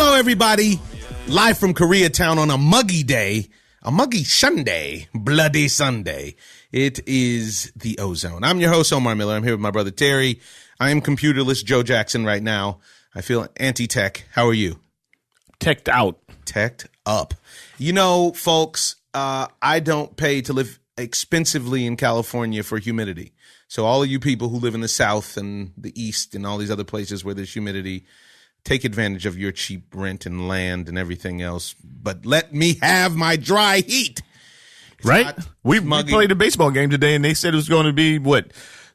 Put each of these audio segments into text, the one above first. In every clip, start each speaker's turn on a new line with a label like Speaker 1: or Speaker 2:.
Speaker 1: Hello, everybody. Live from Koreatown on a muggy day, a muggy Sunday, bloody Sunday. It is the O-Zone. I'm your host, Omar Miller. I'm here with my brother, Terry. I am computerless Joe Jackson right now. I feel anti-tech. How are you?
Speaker 2: Teched out.
Speaker 1: Teched up. You know, folks, I don't pay to live expensively in California for humidity. So all of you people who live in the South and the East and all these other places where there's humidity, take advantage of your cheap rent and land and everything else. But let me have my dry heat. It's
Speaker 2: right? We played a baseball game today, and they said it was going to be, what,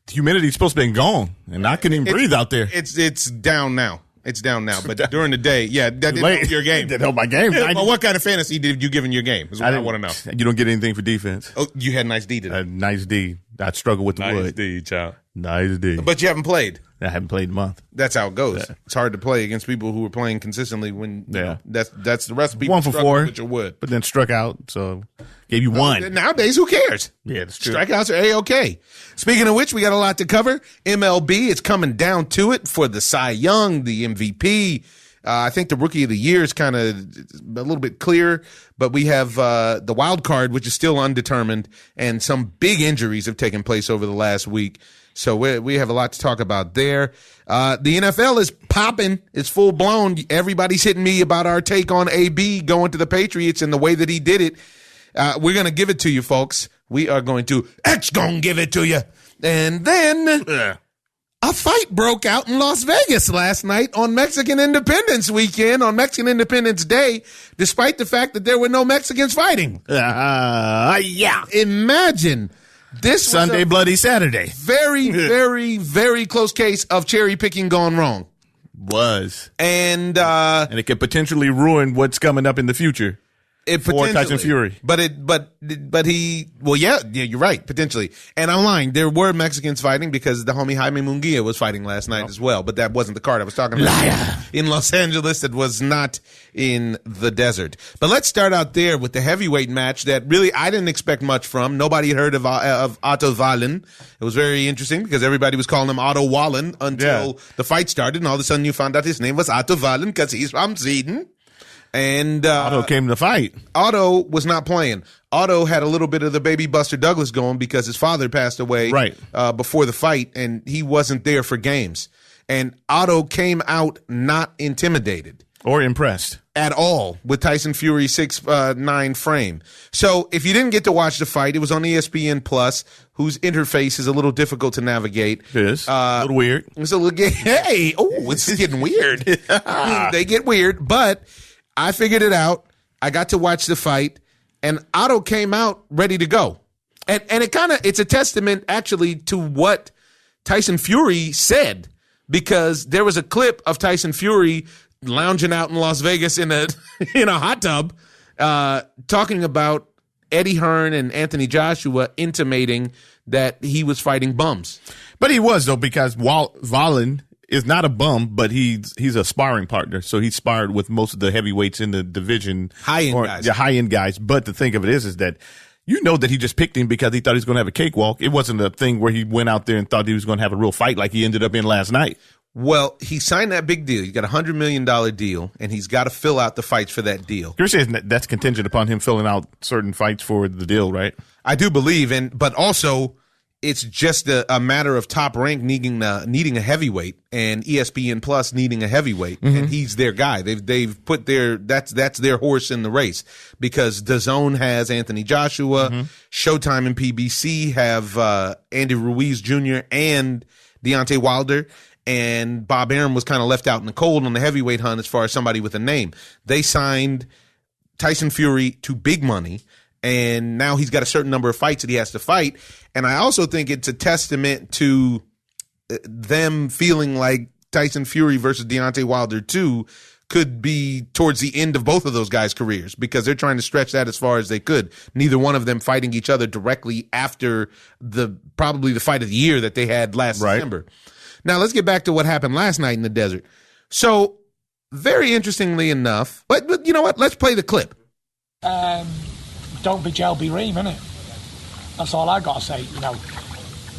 Speaker 2: the humidity's supposed to be gone, and I couldn't even breathe out there.
Speaker 1: It's down now. It's down now. But during the day, yeah, that didn't help your game.
Speaker 2: Didn't help my game.
Speaker 1: But what kind of fantasy did you give in your game is what I want to know.
Speaker 2: You don't get anything for defense.
Speaker 1: Oh, you had nice D today.
Speaker 2: Nice D. I struggle with the wood.
Speaker 1: Nice D, child.
Speaker 2: Nice D.
Speaker 1: But you haven't played.
Speaker 2: I haven't played in a month.
Speaker 1: That's how it goes. Yeah. It's hard to play against people who are playing consistently when you know, that's the recipe.
Speaker 2: 1 for 4
Speaker 1: with your wood.
Speaker 2: But then struck out, so gave you one.
Speaker 1: Nowadays, who cares?
Speaker 2: Yeah, that's true.
Speaker 1: Strikeouts are A-OK. Speaking of which, we got a lot to cover. MLB, it's coming down to it for the Cy Young, the MVP. I think the Rookie of the Year is kind of a little bit clear, but we have the wild card, which is still undetermined, and some big injuries have taken place over the last week. So we have a lot to talk about there. The NFL is popping. It's full blown. Everybody's hitting me about our take on AB going to the Patriots and the way that he did it. We're going to give it to you, folks. We are going to give it to you. And then a fight broke out in Las Vegas last night on Mexican Independence Weekend, on Mexican Independence Day, despite the fact that there were no Mexicans fighting.
Speaker 2: Yeah.
Speaker 1: Imagine. This
Speaker 2: Sunday, Bloody Saturday.
Speaker 1: Very, very, very close case of cherry picking gone wrong. And
Speaker 2: it could potentially ruin what's coming up in the future. For Tyson Fury.
Speaker 1: But he, well, yeah, you're right, potentially. And I'm lying. There were Mexicans fighting because the homie Jaime Munguia was fighting last night as well. But that wasn't the card I was talking about.
Speaker 2: Liar.
Speaker 1: In Los Angeles, it was not in the desert. But let's start out there with the heavyweight match that really I didn't expect much from. Nobody had heard of Otto Wallin. It was very interesting because everybody was calling him Otto Wallin until the fight started. And all of a sudden you found out his name was Otto Wallin because he's from Sweden. And
Speaker 2: Otto came to fight.
Speaker 1: Otto was not playing. Otto had a little bit of the baby Buster Douglas going because his father passed away before the fight, and he wasn't there for games. And Otto came out not intimidated.
Speaker 2: Or impressed.
Speaker 1: At all with Tyson Fury's 6'9" frame. So if you didn't get to watch the fight, it was on ESPN Plus, whose interface is a little difficult to navigate.
Speaker 2: It is. A little weird.
Speaker 1: It's a little, it's getting weird. They get weird, but I figured it out. I got to watch the fight, and Otto came out ready to go. And it's a testament actually to what Tyson Fury said, because there was a clip of Tyson Fury lounging out in Las Vegas in a hot tub, talking about Eddie Hearn and Anthony Joshua intimating that he was fighting bums.
Speaker 2: But he was, though, because Wallin is not a bum, but he's a sparring partner. So he sparred with most of the heavyweights in the division. High-end guys. But the thing of it is that you know that he just picked him because he thought he was going to have a cakewalk. It wasn't a thing where he went out there and thought he was going to have a real fight like he ended up in last night.
Speaker 1: Well, he signed that big deal. He got a $100 million deal, and he's got to fill out the fights for that deal.
Speaker 2: You're saying that's contingent upon him filling out certain fights for the deal, right?
Speaker 1: I do believe, but also it's just a matter of Top Rank needing a heavyweight and ESPN Plus needing a heavyweight, and he's their guy. They've put that's their horse in the race because DAZN has Anthony Joshua, Showtime and PBC have Andy Ruiz Jr. and Deontay Wilder. And Bob Arum was kind of left out in the cold on the heavyweight hunt as far as somebody with a name. They signed Tyson Fury to big money, and now he's got a certain number of fights that he has to fight. And I also think it's a testament to them feeling like Tyson Fury versus Deontay Wilder 2 could be towards the end of both of those guys' careers because they're trying to stretch that as far as they could. Neither one of them fighting each other directly after probably the fight of the year that they had last December. Now, let's get back to what happened last night in the desert. So, very interestingly enough, but you know what? Let's play the clip.
Speaker 3: Don't be jail, be ream, innit? That's all I got to say,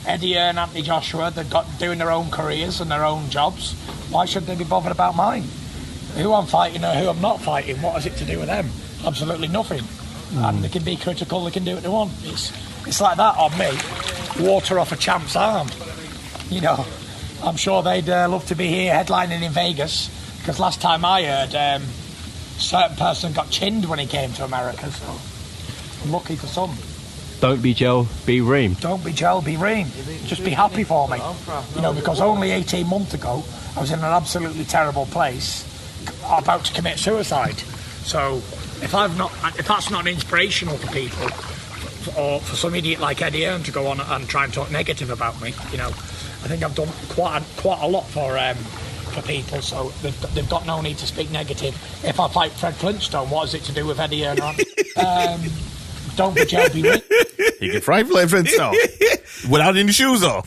Speaker 3: Eddie and Anthony Joshua, they've got doing their own careers and their own jobs. Why should they be bothered about mine? who I'm fighting or who I'm not fighting, what has it to do with them? Absolutely nothing. And they can be critical, they can do what they want. It's like that on me. Water off a champ's arm. You know, I'm sure they'd love to be here headlining in Vegas, because last time I heard, a certain person got chinned when he came to America, so I'm lucky for some.
Speaker 4: Don't be Joe, be Reem.
Speaker 3: Don't be Joe, be Reem. Just be happy for me. You know, because only 18 months ago, I was in an absolutely terrible place, about to commit suicide. So if that's not inspirational to people, or for some idiot like Eddie Hearn to go on and try and talk negative about me, you know, I think I've done quite a lot for people, so they've got no need to speak negative. If I fight Fred Flintstone, what is it to do with Eddie Hearn? Don't be Joe, be Reem.
Speaker 2: He can fight Fred Flintstone without any shoes on.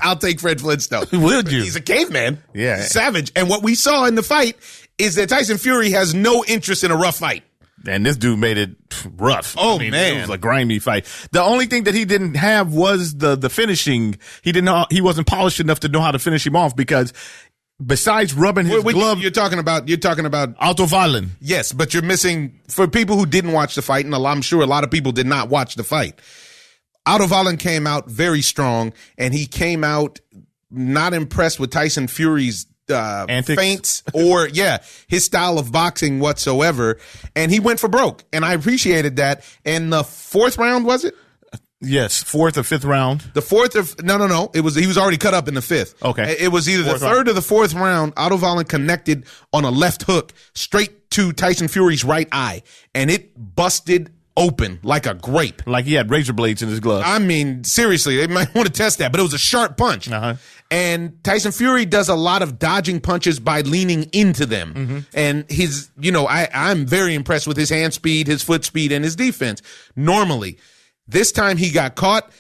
Speaker 1: I'll take Fred Flintstone.
Speaker 2: Would you?
Speaker 1: He's a caveman.
Speaker 2: Yeah.
Speaker 1: He's savage. And what we saw in the fight is that Tyson Fury has no interest in a rough fight.
Speaker 2: And this dude made it rough.
Speaker 1: Oh, man.
Speaker 2: It was a grimy fight. The only thing that he didn't have was the finishing. He wasn't polished enough to know how to finish him off, because besides rubbing his glove.
Speaker 1: You're talking about
Speaker 2: Otto Wallin.
Speaker 1: Yes, but you're missing, for people who didn't watch the fight, and I'm sure a lot of people did not watch the fight. Otto Wallin came out very strong, and he came out not impressed with Tyson Fury's feints or his style of boxing whatsoever, and he went for broke, and I appreciated that. And the fourth round, was it?
Speaker 2: Yes, fourth or fifth round.
Speaker 1: The fourth of no. He was already cut up in the fifth.
Speaker 2: Okay,
Speaker 1: it was either the third or the fourth round. Otto Wallin connected on a left hook straight to Tyson Fury's right eye, and it busted open like a grape.
Speaker 2: Like he had razor blades in his glove.
Speaker 1: I mean, seriously, they might want to test that, but it was a sharp punch.
Speaker 2: Uh-huh.
Speaker 1: And Tyson Fury does a lot of dodging punches by leaning into them.
Speaker 2: Mm-hmm.
Speaker 1: And his, I'm very impressed with his hand speed, his foot speed, and his defense. Normally, this time he got caught.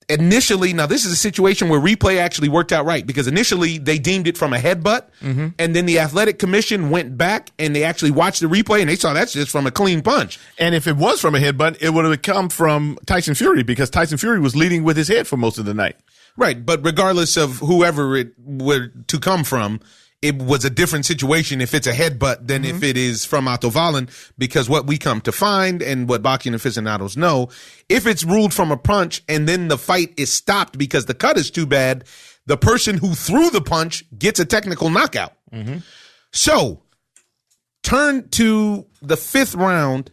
Speaker 1: Initially, now this is a situation where replay actually worked out right, because initially they deemed it from a headbutt, and then the athletic commission went back and they actually watched the replay and they saw that's just from a clean punch.
Speaker 2: And if it was from a headbutt, it would have come from Tyson Fury, because Tyson Fury was leading with his head for most of the night.
Speaker 1: Right, but regardless of whoever it were to come from, it was a different situation if it's a headbutt than if it is from Otto Wallin, because what we come to find and what boxing aficionados know, if it's ruled from a punch and then the fight is stopped because the cut is too bad, the person who threw the punch gets a technical knockout. So, turn to the fifth round,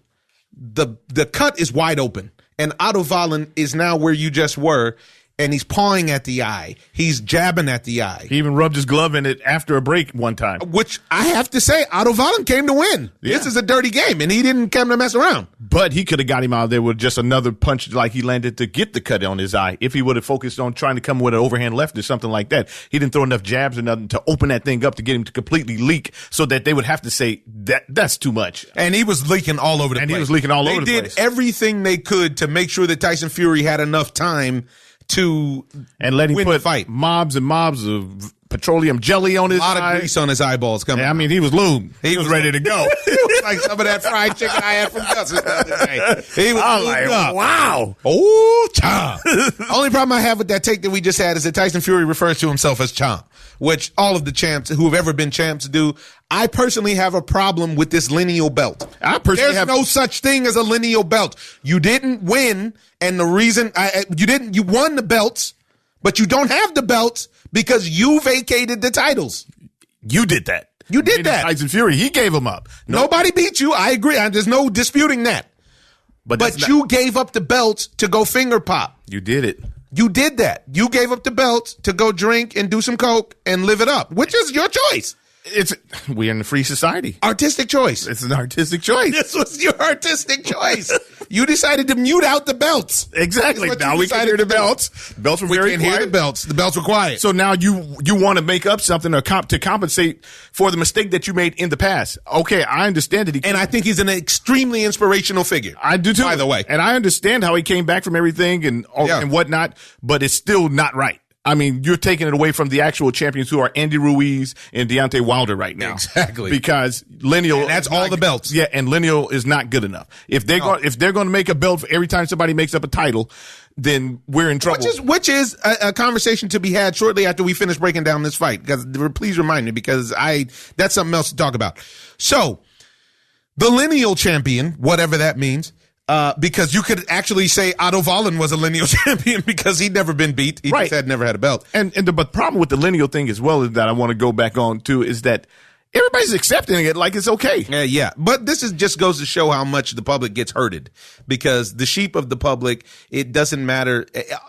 Speaker 1: the cut is wide open, and Otto Wallin is now where you just were. And he's pawing at the eye. He's jabbing at the eye.
Speaker 2: He even rubbed his glove in it after a break one time.
Speaker 1: Which I have to say, Otto Wallin came to win. Yeah. This is a dirty game, and he didn't come to mess around.
Speaker 2: But he could have got him out there with just another punch like he landed to get the cut on his eye. If he would have focused on trying to come with an overhand left or something like that. He didn't throw enough jabs or nothing to open that thing up to get him to completely leak, so that they would have to say that's too much.
Speaker 1: And he was leaking all over the place.
Speaker 2: They
Speaker 1: did everything they could to make sure that Tyson Fury had enough time to
Speaker 2: let him
Speaker 1: win
Speaker 2: put
Speaker 1: the fight.
Speaker 2: mobs and mobs of petroleum jelly on his eye.
Speaker 1: A lot of grease on his eyeballs coming.
Speaker 2: Yeah, I mean, he was lubed. He was ready to go.
Speaker 1: It was like some of that fried chicken I had from Gus's the other day. He was
Speaker 2: like,
Speaker 1: up.
Speaker 2: Wow.
Speaker 1: Oh, Chomp. Only problem I have with that take that we just had is that Tyson Fury refers to himself as Chomp, which all of the champs who have ever been champs do. I personally have a problem with this lineal belt. There's no such thing as a lineal belt. You didn't win, and the reason you won the belts, but you don't have the belts because you vacated the titles.
Speaker 2: You did that.
Speaker 1: You did that.
Speaker 2: Tyson Fury, he gave them up.
Speaker 1: Nobody beat you. I agree. There's no disputing that. But you gave up the belts to go finger pop.
Speaker 2: You did it.
Speaker 1: You did that. You gave up the belts to go drink and do some coke and live it up, which is your choice.
Speaker 2: We're in a free society.
Speaker 1: Artistic choice.
Speaker 2: It's an artistic choice.
Speaker 1: This was your artistic choice. You decided to mute out the belts.
Speaker 2: Exactly. Now we can hear the belts. Belts were very quiet. We can hear
Speaker 1: the belts. The belts were quiet.
Speaker 2: So now you want to make up something or to compensate for the mistake that you made in the past. Okay, I understand that.
Speaker 1: And I think he's an extremely inspirational figure.
Speaker 2: I do too.
Speaker 1: By the way.
Speaker 2: And I understand how he came back from everything and whatnot, but it's still not right. I mean, you're taking it away from the actual champions who are Andy Ruiz and Deontay Wilder right now.
Speaker 1: Exactly.
Speaker 2: Because lineal.
Speaker 1: And that's all the belts.
Speaker 2: Yeah, and lineal is not good enough. If they're going to make a belt for every time somebody makes up a title, then we're in trouble.
Speaker 1: Which is a conversation to be had shortly after we finish breaking down this fight. Because please remind me, because that's something else to talk about. So, the lineal champion, whatever that means, because you could actually say Otto Wallin was a lineal champion because he'd never been beat. He just had never had a belt.
Speaker 2: And the problem with the lineal thing as well is that I want to go back on to is that everybody's accepting it like it's okay.
Speaker 1: Yeah. But this just goes to show how much the public gets hurted, because the sheep of the public, it doesn't matter.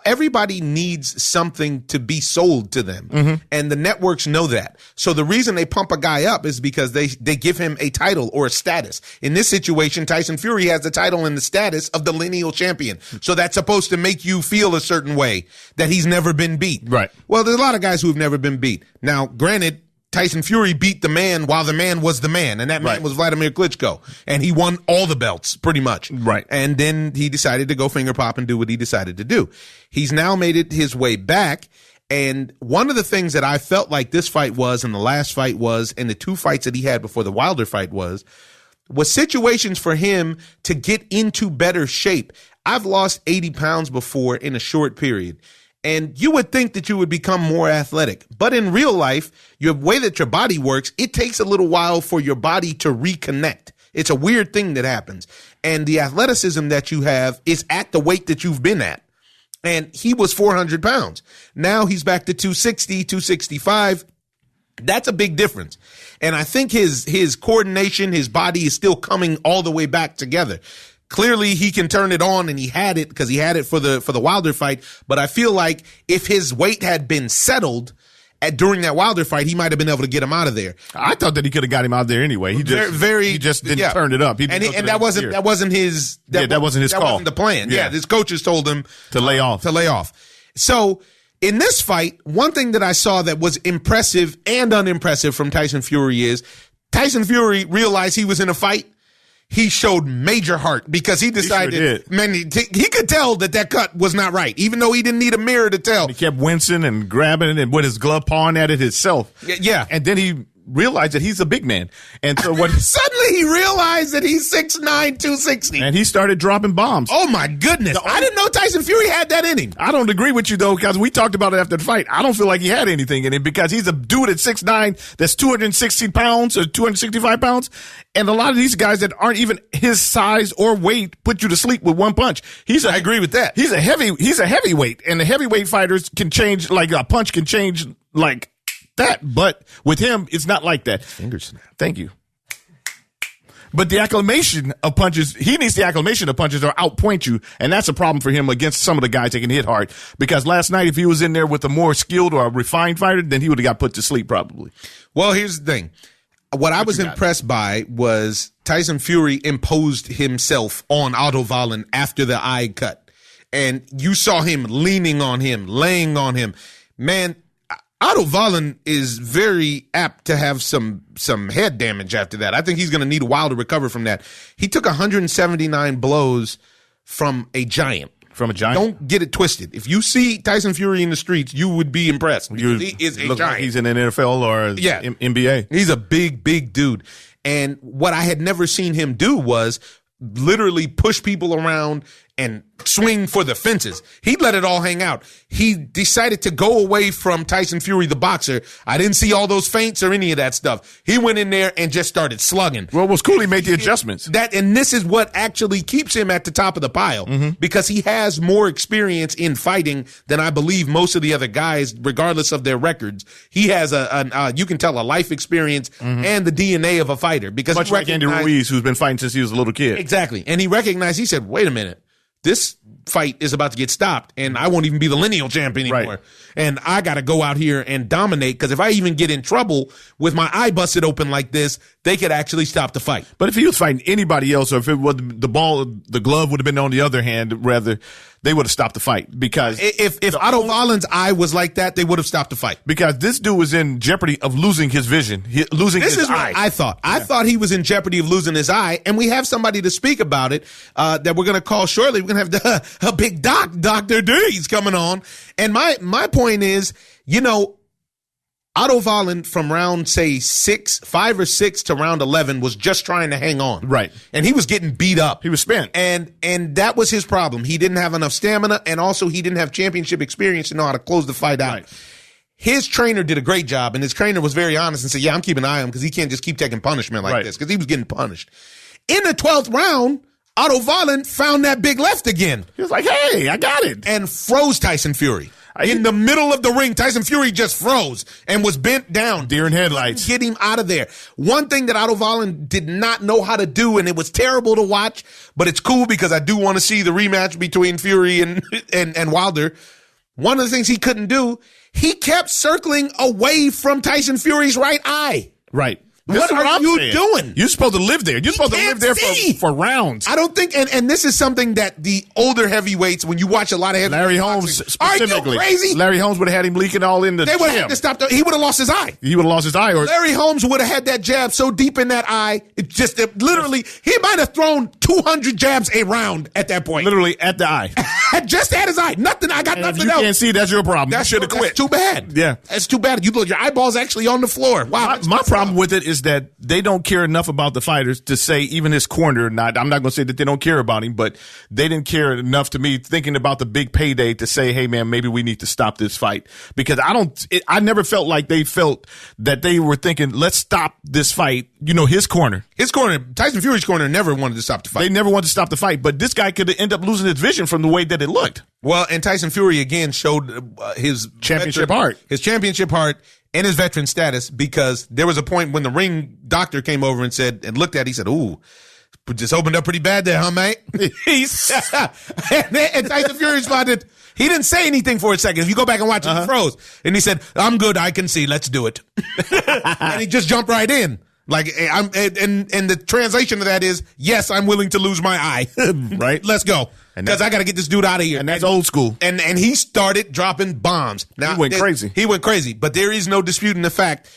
Speaker 1: Everybody needs something to be sold to them. Mm-hmm. And the networks know that. So the reason they pump a guy up is because they give him a title or a status. In this situation, Tyson Fury has the title and the status of the lineal champion. So that's supposed to make you feel a certain way that he's never been beat.
Speaker 2: Right.
Speaker 1: Well, there's a lot of guys who have never been beat. Now, granted, Tyson Fury beat the man while the man was the man, and that man was Vladimir Klitschko, and he won all the belts pretty much.
Speaker 2: Right.
Speaker 1: And then he decided to go finger pop and do what he decided to do. He's now made it his way back, and one of the things that I felt like this fight was, and the last fight was, and the two fights that he had before the Wilder fight was situations for him to get into better shape. I've lost 80 pounds before in a short period. And you would think that you would become more athletic. But in real life, your way that your body works, it takes a little while for your body to reconnect. It's a weird thing that happens. And the athleticism that you have is at the weight that you've been at. And he was 400 pounds. Now he's back to 260, 265. That's a big difference. And I think his coordination, his body is still coming all the way back together. Clearly, he can turn it on, and he had it because he had it for the Wilder fight. But I feel like if his weight had been settled during that Wilder fight, he might have been able to get him out of there.
Speaker 2: I thought that he could have got him out there anyway. He just didn't turn it up.
Speaker 1: That wasn't his. That wasn't his call.
Speaker 2: That wasn't
Speaker 1: the plan. Yeah, his coaches told him
Speaker 2: to lay off.
Speaker 1: So in this fight, one thing that I saw that was impressive and unimpressive from Tyson Fury is Tyson Fury realized he was in a fight. He showed major heart because he decided, he could tell that cut was not right, even though he didn't need a mirror to tell.
Speaker 2: He kept wincing and grabbing it and with his glove pawing at it himself.
Speaker 1: Yeah.
Speaker 2: And then he realized that he's a big man. And so
Speaker 1: suddenly he realized that he's 6'9", 260.
Speaker 2: And he started dropping bombs.
Speaker 1: Oh my goodness. I didn't know Tyson Fury had that in him.
Speaker 2: I don't agree with you though, because we talked about it after the fight. I don't feel like he had anything in him because he's a dude at 6'9" that's 260 pounds or 265 pounds. And a lot of these guys that aren't even his size or weight put you to sleep with one punch.
Speaker 1: I agree with that.
Speaker 2: He's a heavyweight, and the heavyweight fighters can change, like a punch can change like that. But with him, it's not like that.
Speaker 1: Finger snap.
Speaker 2: Thank you. But the acclamation of punches, he needs the acclamation of punches or outpoint you. And that's a problem for him against some of the guys that can hit hard. Because last night, if he was in there with a more skilled or a refined fighter, then he would have got put to sleep probably.
Speaker 1: Well, here's the thing. What I was impressed by was Tyson Fury imposed himself on Otto Wallin after the eye cut. And you saw him leaning on him, laying on him. Man, Otto Wallin is very apt to have some head damage after that. I think he's going to need a while to recover from that. He took 179 blows from a giant.
Speaker 2: From a giant?
Speaker 1: Don't get it twisted. If you see Tyson Fury in the streets, you would be impressed. He is a giant.
Speaker 2: Like he's in an NFL or NBA.
Speaker 1: He's a big, big dude. And what I had never seen him do was literally push people around and swing for the fences. He let it all hang out. He decided to go away from Tyson Fury, the boxer. I didn't see all those feints or any of that stuff. He went in there and just started slugging.
Speaker 2: Well, it was cool. He made the adjustments.
Speaker 1: And this is what actually keeps him at the top of the pile because he has more experience in fighting than I believe most of the other guys, regardless of their records. He has you can tell, a life experience and the DNA of a fighter. Because
Speaker 2: much like Andy Ruiz, who's been fighting since he was a little kid.
Speaker 1: Exactly. And he said, wait a minute. This fight is about to get stopped, and I won't even be the lineal champ anymore.
Speaker 2: Right.
Speaker 1: And I got to go out here and dominate, because if I even get in trouble with my eye busted open like this, they could actually stop the fight.
Speaker 2: But if he was fighting anybody else, or if it was the glove would have been on the other hand, rather, they would have stopped the fight. Because
Speaker 1: if Otto Wallin's eye was like that, they would have stopped the fight.
Speaker 2: Because this dude was in jeopardy of losing his vision, losing his eye. This is what
Speaker 1: I thought. Yeah. I thought he was in jeopardy of losing his eye, and we have somebody to speak about it that we're going to call shortly. We're going to have a big Dr.D. coming on. And my point is, Otto Wallin from round, say, 5 or 6 to round 11 was just trying to hang on.
Speaker 2: Right.
Speaker 1: And he was getting beat up.
Speaker 2: He was spent.
Speaker 1: And that was his problem. He didn't have enough stamina, and also he didn't have championship experience to know how to close the fight out.
Speaker 2: Right.
Speaker 1: His trainer did a great job, and his trainer was very honest and said, yeah, I'm keeping an eye on him because he can't just keep taking punishment like this, because he was getting punished. In the 12th round, Otto Wallin found that big left again.
Speaker 2: He was like, hey, I got it.
Speaker 1: And froze Tyson Fury. In the middle of the ring, Tyson Fury just froze and was bent down.
Speaker 2: Deer in headlights.
Speaker 1: Get him out of there. One thing that Otto Wallin did not know how to do, and it was terrible to watch, but it's cool because I do want to see the rematch between Fury and Wilder. One of the things he couldn't do, he kept circling away from Tyson Fury's right eye.
Speaker 2: Right.
Speaker 1: What are you doing?
Speaker 2: You're supposed to live there. You're supposed to live there for rounds.
Speaker 1: I don't think, and this is something that the older heavyweights, when you watch a lot of heavyweights,
Speaker 2: Larry Holmes specifically.
Speaker 1: Are you crazy?
Speaker 2: Larry Holmes would have had him leaking all in the
Speaker 1: They would have had to stop. He would have lost his eye.
Speaker 2: He would have lost his eye. Or
Speaker 1: Larry Holmes would have had that jab so deep in that eye, literally, he might have thrown 200 jabs a round at that point.
Speaker 2: Literally at the eye.
Speaker 1: Just at his eye. Nothing. I got nothing else.
Speaker 2: If you can't see, that's your problem.
Speaker 1: That's
Speaker 2: you should have quit.
Speaker 1: That's too bad.
Speaker 2: Yeah.
Speaker 1: That's too bad. Your eyeball's actually on the floor. Wow.
Speaker 2: My problem with it is that they don't care enough about the fighters to say, even his corner, I'm not going to say that they don't care about him, but they didn't care enough to me thinking about the big payday to say, hey man, maybe we need to stop this fight, because I never felt like they felt that they were thinking, let's stop this fight. His corner,
Speaker 1: Tyson Fury's corner never wanted to stop the fight.
Speaker 2: They never wanted to stop the fight, but this guy could end up losing his vision from the way that it looked.
Speaker 1: Well, and Tyson Fury again showed his
Speaker 2: championship heart.
Speaker 1: His championship heart and his veteran status, because there was a point when the ring doctor came over and looked at it, he said, ooh, just opened up pretty bad there, huh, mate? and Tyson Fury responded, he didn't say anything for a second. If you go back and watch it, he froze. And he said, I'm good, I can see, let's do it. And he just jumped right in. Like, and the translation of that is, yes, I'm willing to lose my eye.
Speaker 2: Right?
Speaker 1: Let's go. Because I got to get this dude out of here.
Speaker 2: And that's old school.
Speaker 1: And he started dropping bombs. Now,
Speaker 2: he went crazy.
Speaker 1: He went crazy. But there is no disputing the fact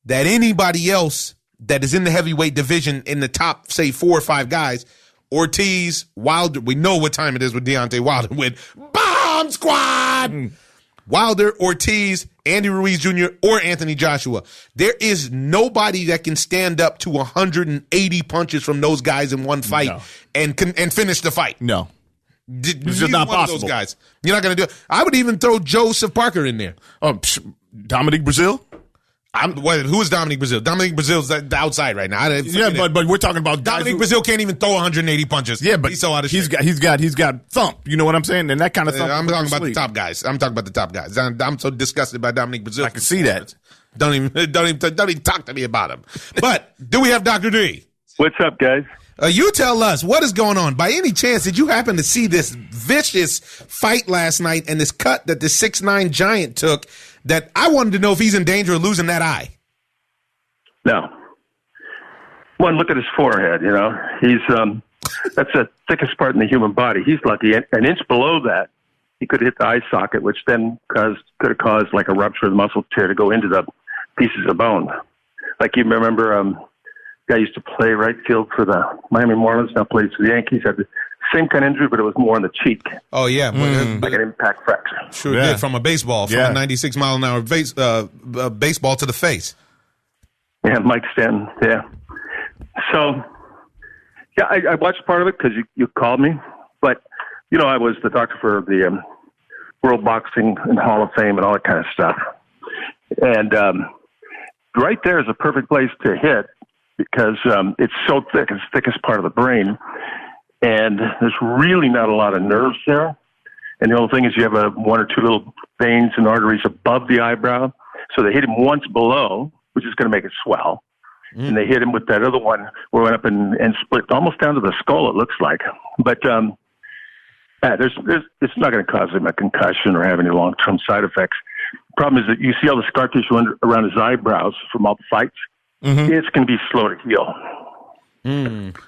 Speaker 1: that anybody else that is in the heavyweight division in the top, say, 4 or 5 guys, Ortiz, Wilder, we know what time it is with Deontay Wilder, with Bomb Squad! Wilder, Ortiz, Andy Ruiz Jr., or Anthony Joshua. There is nobody that can stand up to 180 punches from those guys in one fight and finish the fight.
Speaker 2: No. It's just not possible.
Speaker 1: Those guys. You're not going to do it. I would even throw Joseph Parker in there.
Speaker 2: Dominic Brazil?
Speaker 1: Who is Dominic Brazil? Dominic Brazil's the outside right now.
Speaker 2: But we're talking about
Speaker 1: Dominic Brazil can't even throw 180 punches.
Speaker 2: Yeah, but
Speaker 1: he's so out of
Speaker 2: shape. He's got thump. You know what I'm saying? And that kind of thump.
Speaker 1: I'm talking about the top guys. I'm so disgusted by Dominic Brazil.
Speaker 2: I can see that.
Speaker 1: Don't even talk to me about him. But do we have Dr. D?
Speaker 5: What's up, guys?
Speaker 1: You tell us what is going on. By any chance, did you happen to see this vicious fight last night and this cut that the 6'9" giant took? That I wanted to know if he's in danger of losing that eye.
Speaker 5: No. One, look at his forehead. He's that's the thickest part in the human body. He's lucky. An inch below that, he could hit the eye socket, which then could have caused like a rupture of the muscle tear to go into the pieces of bone. Like you remember, guy used to play right field for the Miami Marlins, now plays for the Yankees. Had the same kind of injury, but it was more on the cheek.
Speaker 1: Oh, yeah.
Speaker 5: Like an impact fracture.
Speaker 1: Sure did, from a baseball, from a 96-mile-an-hour baseball to the face.
Speaker 5: Yeah, Mike Stanton, yeah. So, yeah, I watched part of it because you called me. But, I was the doctor for the World Boxing and Hall of Fame and all that kind of stuff. And right there is a perfect place to hit because it's so thick. It's the thickest part of the brain. And there's really not a lot of nerves there. And the only thing is you have 1 or 2 little veins and arteries above the eyebrow. So they hit him once below, which is going to make it swell. And they hit him with that other one where it went up and split almost down to the skull, it looks like. But it's not going to cause him a concussion or have any long-term side effects. The problem is that you see all the scar tissue around his eyebrows from all the fights. It's going to be slow to heal.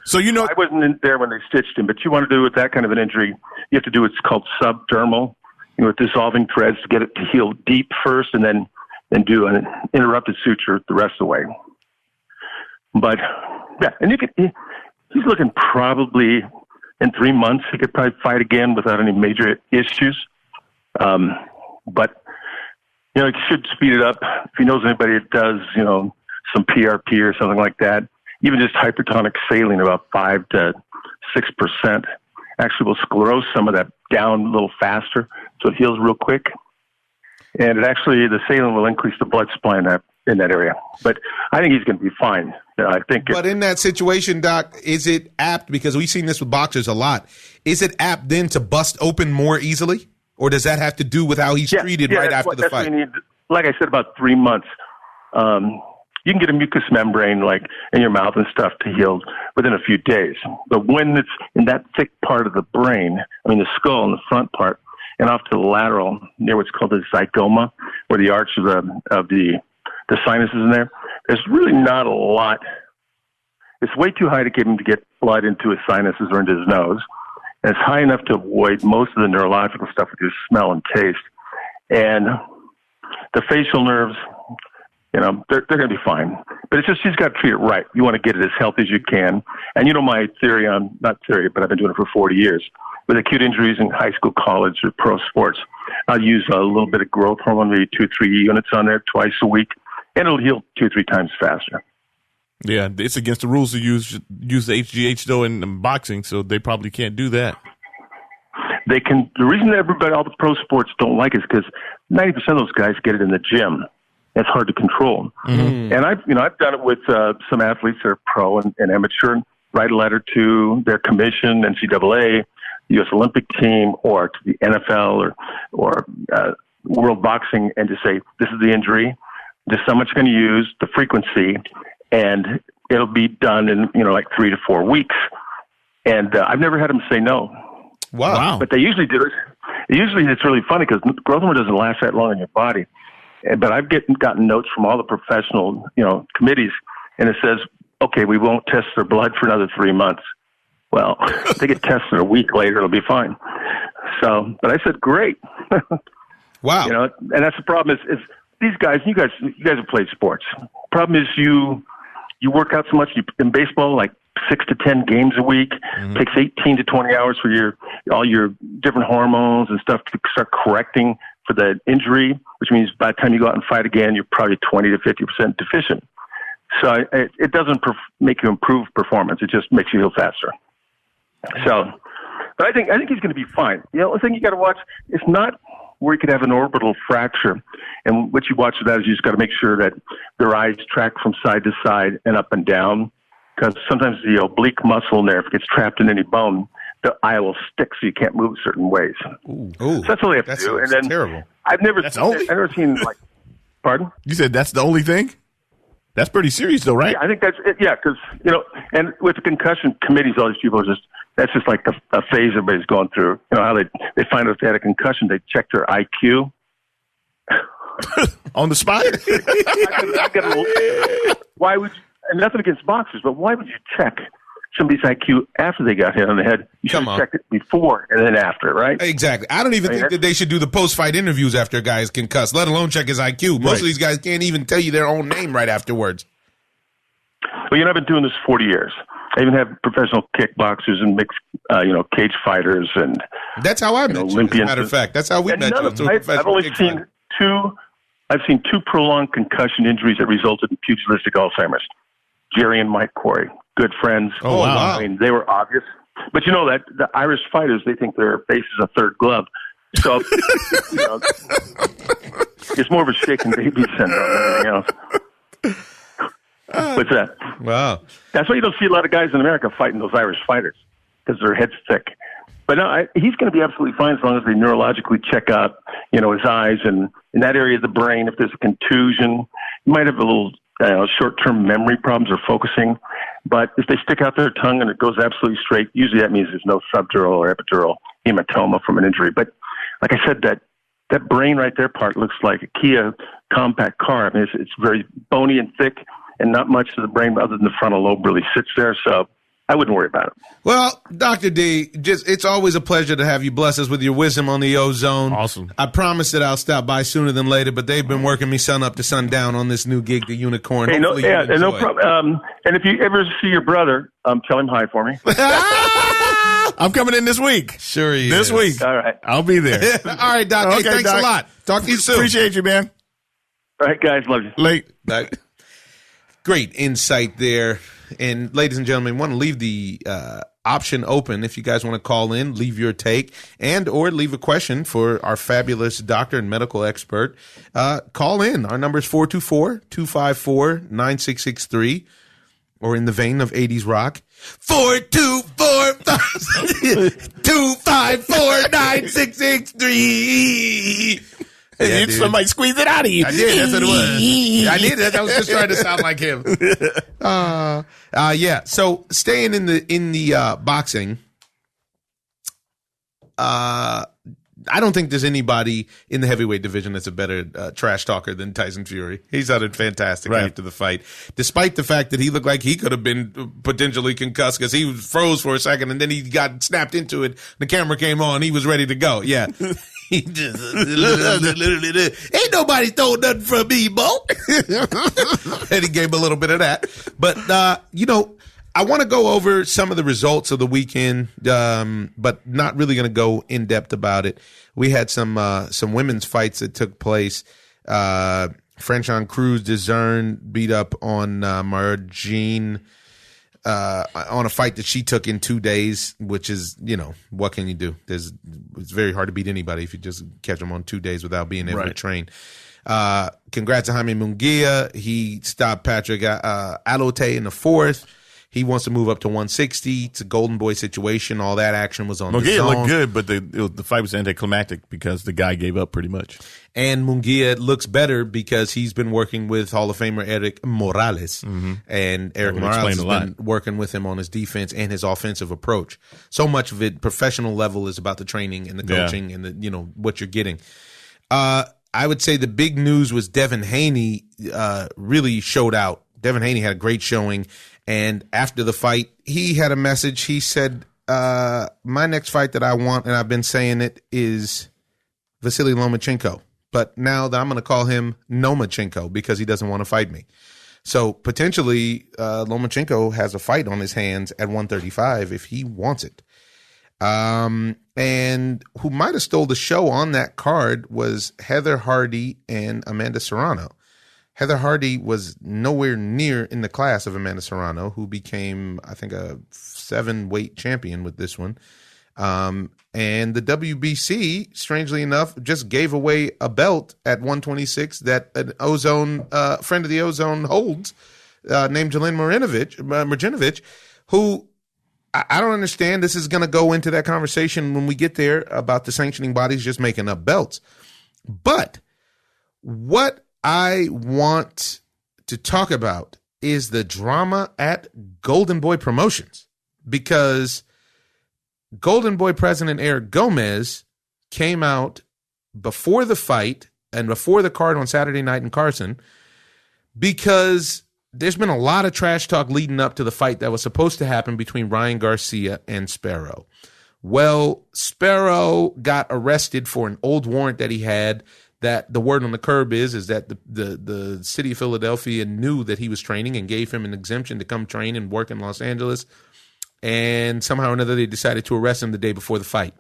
Speaker 2: So
Speaker 5: I wasn't in there when they stitched him, but you want to do with that kind of an injury, you have to do what's called subdermal, with dissolving threads to get it to heal deep first, and then do an interrupted suture the rest of the way. But yeah, and he's looking probably in 3 months he could probably fight again without any major issues. But He should speed it up. If he knows anybody that does, some PRP or something like that, even just hypertonic saline, about 5 to 6%, actually will sclerose some of that down a little faster, so it heals real quick. And the saline will increase the blood supply in that area. But I think he's going to be fine.
Speaker 1: But in that situation, Doc, is it apt, because we've seen this with boxers a lot, is it apt then to bust open more easily? Or does that have to do with how he's treated right after the fight?
Speaker 5: Like I said, about 3 months. You can get a mucous membrane like in your mouth and stuff to heal within a few days. But when it's in that thick part of the brain, the skull in the front part, and off to the lateral near what's called the zygoma, where the arch of the sinuses in there, there's really not a lot. It's way too high to get him to get blood into his sinuses or into his nose. And it's high enough to avoid most of the neurological stuff with your smell and taste. And the facial nerves, they're going to be fine. But it's just, he's got to treat it right. You want to get it as healthy as you can. And my theory not theory, but I've been doing it for 40 years. With acute injuries in high school, college, or pro sports, I'll use a little bit of growth hormone, maybe 2-3 units on there twice a week, and it'll heal 2-3 times faster.
Speaker 2: Yeah, it's against the rules to use the HGH though in boxing, so they probably can't do that.
Speaker 5: They can. The reason that all the pro sports don't like it is because 90% of those guys get it in the gym. It's hard to control. Mm-hmm. And I've done it with some athletes that are pro and amateur, and write a letter to their commission, NCAA, U.S. Olympic team, or to the NFL or World Boxing, and just say, this is the injury, this is how much you're going to use, the frequency, and it'll be done in, 3 to 4 weeks. And I've never had them say no.
Speaker 1: Wow.
Speaker 5: But they usually do it. Usually it's really funny because growth hormone doesn't last that long in your body. But I've gotten notes from all the professional, committees, and it says, okay, we won't test their blood for another 3 months. Well, if they get tested a week later, it'll be fine. So, but I said, great.
Speaker 1: Wow.
Speaker 5: And that's the problem is these guys, you guys have played sports. Problem is you work out so much in baseball, like 6 to 10 games a week. Mm-hmm. Takes 18 to 20 hours for all your different hormones and stuff to start correcting for the injury, which means by the time you go out and fight again, you're probably 20 to 50% deficient. So it doesn't make you improve performance. It just makes you heal faster. So, but I think he's going to be fine. The only thing you got to watch is not where he could have an orbital fracture. And what you watch for that is you just got to make sure that their eyes track from side to side and up and down, because sometimes the oblique muscle in there, if it gets trapped in any bone, the eye will stick so you can't move certain ways.
Speaker 1: Ooh.
Speaker 5: So that's all they have to do. And then
Speaker 1: terrible.
Speaker 5: I've never seen pardon?
Speaker 2: You said that's the only thing? That's pretty serious though, right?
Speaker 5: Yeah, I think that's it. Yeah, because, and with the concussion committees, all these people are that's just like a phase everybody's going through. How they find out if they had a concussion, they check their IQ.
Speaker 2: On the spot?
Speaker 5: Why would you, and nothing against boxers, but why would you check somebody's IQ after they got hit on the head? You should have checked it before and then after, right?
Speaker 1: Exactly. I don't even think that they should do the post-fight interviews after a guy is concussed, let alone check his IQ. Most of these guys can't even tell you their own name right afterwards.
Speaker 5: Well, I've been doing this 40 years. I even have professional kickboxers and mixed, cage fighters, and
Speaker 1: that's how I met you. Olympians. As a matter of fact, that's how we met you.
Speaker 5: I've only seen two. I've seen 2 prolonged concussion injuries that resulted in pugilistic Alzheimer's. Jerry and Mike Corey, good friends.
Speaker 1: Oh, wow.
Speaker 5: I mean, they were obvious. But that the Irish fighters, they think their face is a third glove. So, it's more of a shaken baby syndrome than anything else. What's that?
Speaker 1: Wow.
Speaker 5: That's why you don't see a lot of guys in America fighting those Irish fighters, because their head's thick. But no, he's going to be absolutely fine as long as they neurologically check out, his eyes and in that area of the brain. If there's a contusion, you might have a little short-term memory problems or focusing. But if they stick out their tongue and it goes absolutely straight, usually that means there's no subdural or epidural hematoma from an injury. But like I said, that brain right there part looks like a Kia compact car. I mean, it's very bony and thick, and not much of the brain other than the frontal lobe really sits there. So I wouldn't worry about it.
Speaker 1: Well, Dr. D, it's always a pleasure to have you bless us with your wisdom on the O-Zone.
Speaker 2: Awesome.
Speaker 1: I promise that I'll stop by sooner than later, but they've been working me sun up to sundown on this new gig, the Unicorn.
Speaker 5: Hey, no problem. And if you ever see your brother, tell him hi for me.
Speaker 2: I'm coming in this week.
Speaker 1: Sure he
Speaker 2: is. This week.
Speaker 5: All right.
Speaker 2: I'll be there.
Speaker 1: All right, Doc. Okay, hey, thanks Doc. A lot. Talk to you soon.
Speaker 2: Appreciate you, man.
Speaker 5: All right, guys. Love you.
Speaker 2: Late.
Speaker 1: Great insight there. And ladies and gentlemen, want to leave the option open if you guys want to call in, leave your take, and or leave a question for our fabulous doctor and medical expert. Call in. Our number is 424-254-9663, or in the vein of 80s rock, 424-254-9663.
Speaker 2: Yeah, somebody squeeze it out of you.
Speaker 1: I did. That's what it was. I did that. I was just trying to sound like him. Yeah. So staying in the boxing, I don't think there's anybody in the heavyweight division that's a better trash talker than Tyson Fury. He sounded fantastic after the fight, despite the fact that he looked like he could have been potentially concussed because he froze for a second and then he got snapped into it. The camera came on. He was ready to go. Yeah. He just ain't nobody stole nothing from me, Bo. And he gave a little bit of that. But, I want to go over some of the results of the weekend, but not really going to go in depth about it. We had some women's fights that took place. Franchon Cruz Dezern beat up on Margine on a fight that she took in 2 days, which is, what can you do? It's very hard to beat anybody if you just catch them on 2 days without being able to train. Congrats to Jaime Munguia. He stopped Patrick Alote in the fourth. He wants to move up to 160. It's a golden boy situation. All that action was on
Speaker 2: Munguia looked good, but the fight was anticlimactic because the guy gave up pretty much.
Speaker 1: And Munguia looks better because he's been working with Hall of Famer Eric Morales. Mm-hmm. And Eric Morales has been working with him on his defense and his offensive approach. So much of it, professional level, is about the training and the coaching and the what you're getting. I would say the big news was Devin Haney really showed out. Devin Haney had a great showing. And after the fight, he had a message. He said, my next fight that I want, and I've been saying it, is Vasily Lomachenko. But now I'm going to call him Nomachenko because he doesn't want to fight me. So potentially Lomachenko has a fight on his hands at 135 if he wants it. And who might have stole the show on that card was Heather Hardy and Amanda Serrano. Heather Hardy was nowhere near in the class of Amanda Serrano, who became, I think, a 7-weight champion with this one. And the WBC, strangely enough, just gave away a belt at 126 that an O-Zone friend of the O-Zone holds, named Jelena Marjanovic, who I don't understand. This is going to go into that conversation when we get there about the sanctioning bodies just making up belts. But what I want to talk about is the drama at Golden Boy Promotions, because Golden Boy president Eric Gomez came out before the fight and before the card on Saturday night in Carson, because there's been a lot of trash talk leading up to the fight that was supposed to happen between Ryan Garcia and Sparrow. Well, Sparrow got arrested for an old warrant that he had. That the word on the curb is that the city of Philadelphia knew that he was training and gave him an exemption to come train and work in Los Angeles. And somehow or another, they decided to arrest him the day before the fight.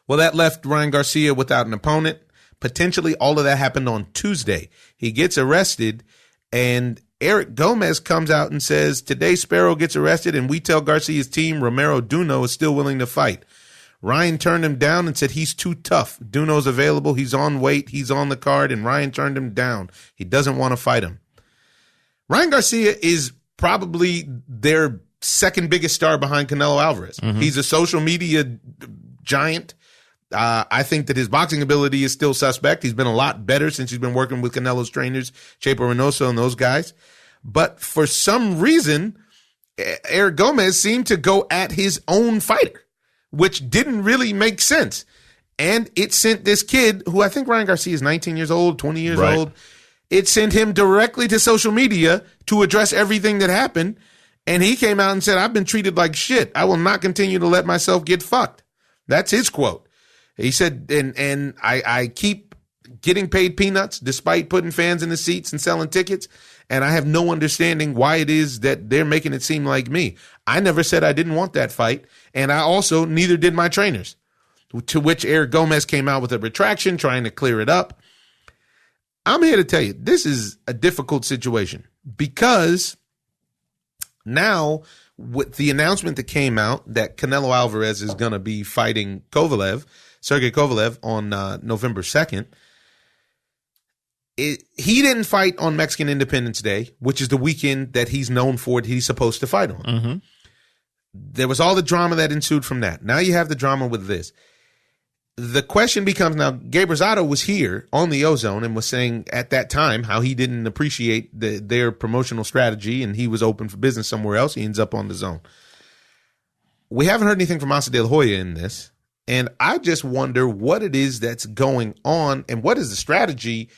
Speaker 1: Well, that left Ryan Garcia without an opponent. Potentially all of that happened on Tuesday. He gets arrested, and Eric Gomez comes out and says, today Sparrow gets arrested, and we tell Garcia's team Romero Duno is still willing to fight. Ryan turned him down and said he's too tough. Duno's available. He's on weight. He's on the card, and Ryan turned him down. He doesn't want to fight him. Ryan Garcia is probably their second biggest star behind Canelo Alvarez. Mm-hmm. He's a social media giant. I think that his boxing ability is still suspect. He's been a lot better since he's been working with Canelo's trainers, Chepo Reynoso and those guys. But for some reason, Eric Gomez seemed to go at his own fighter, which didn't really make sense. And it sent this kid, who I think Ryan Garcia is 19 years old, 20 years old, it sent him directly to social media to address everything that happened. And he came out and said, I've been treated like shit. I will not continue to let myself get fucked. That's his quote. He said, and I keep getting paid peanuts despite putting fans in the seats and selling tickets. And I have no understanding why it is that they're making it seem like me. I never said I didn't want that fight. And I also, neither did my trainers. To which Eric Gomez came out with a retraction trying to clear it up. I'm here to tell you, this is a difficult situation because now with the announcement that came out that Canelo Alvarez is going to be fighting Sergey Kovalev on November 2nd, he didn't fight on Mexican Independence Day, which is the weekend that he's known for, he's supposed to fight on.
Speaker 2: Mm-hmm.
Speaker 1: There was all the drama that ensued from that. Now you have the drama with this. The question becomes now, Gabe Rosado was here on the O-Zone and was saying at that time how he didn't appreciate their promotional strategy and he was open for business somewhere else. He ends up on the Zone. We haven't heard anything from Asa De La Hoya in this, and I just wonder what it is that's going on and what is the strategy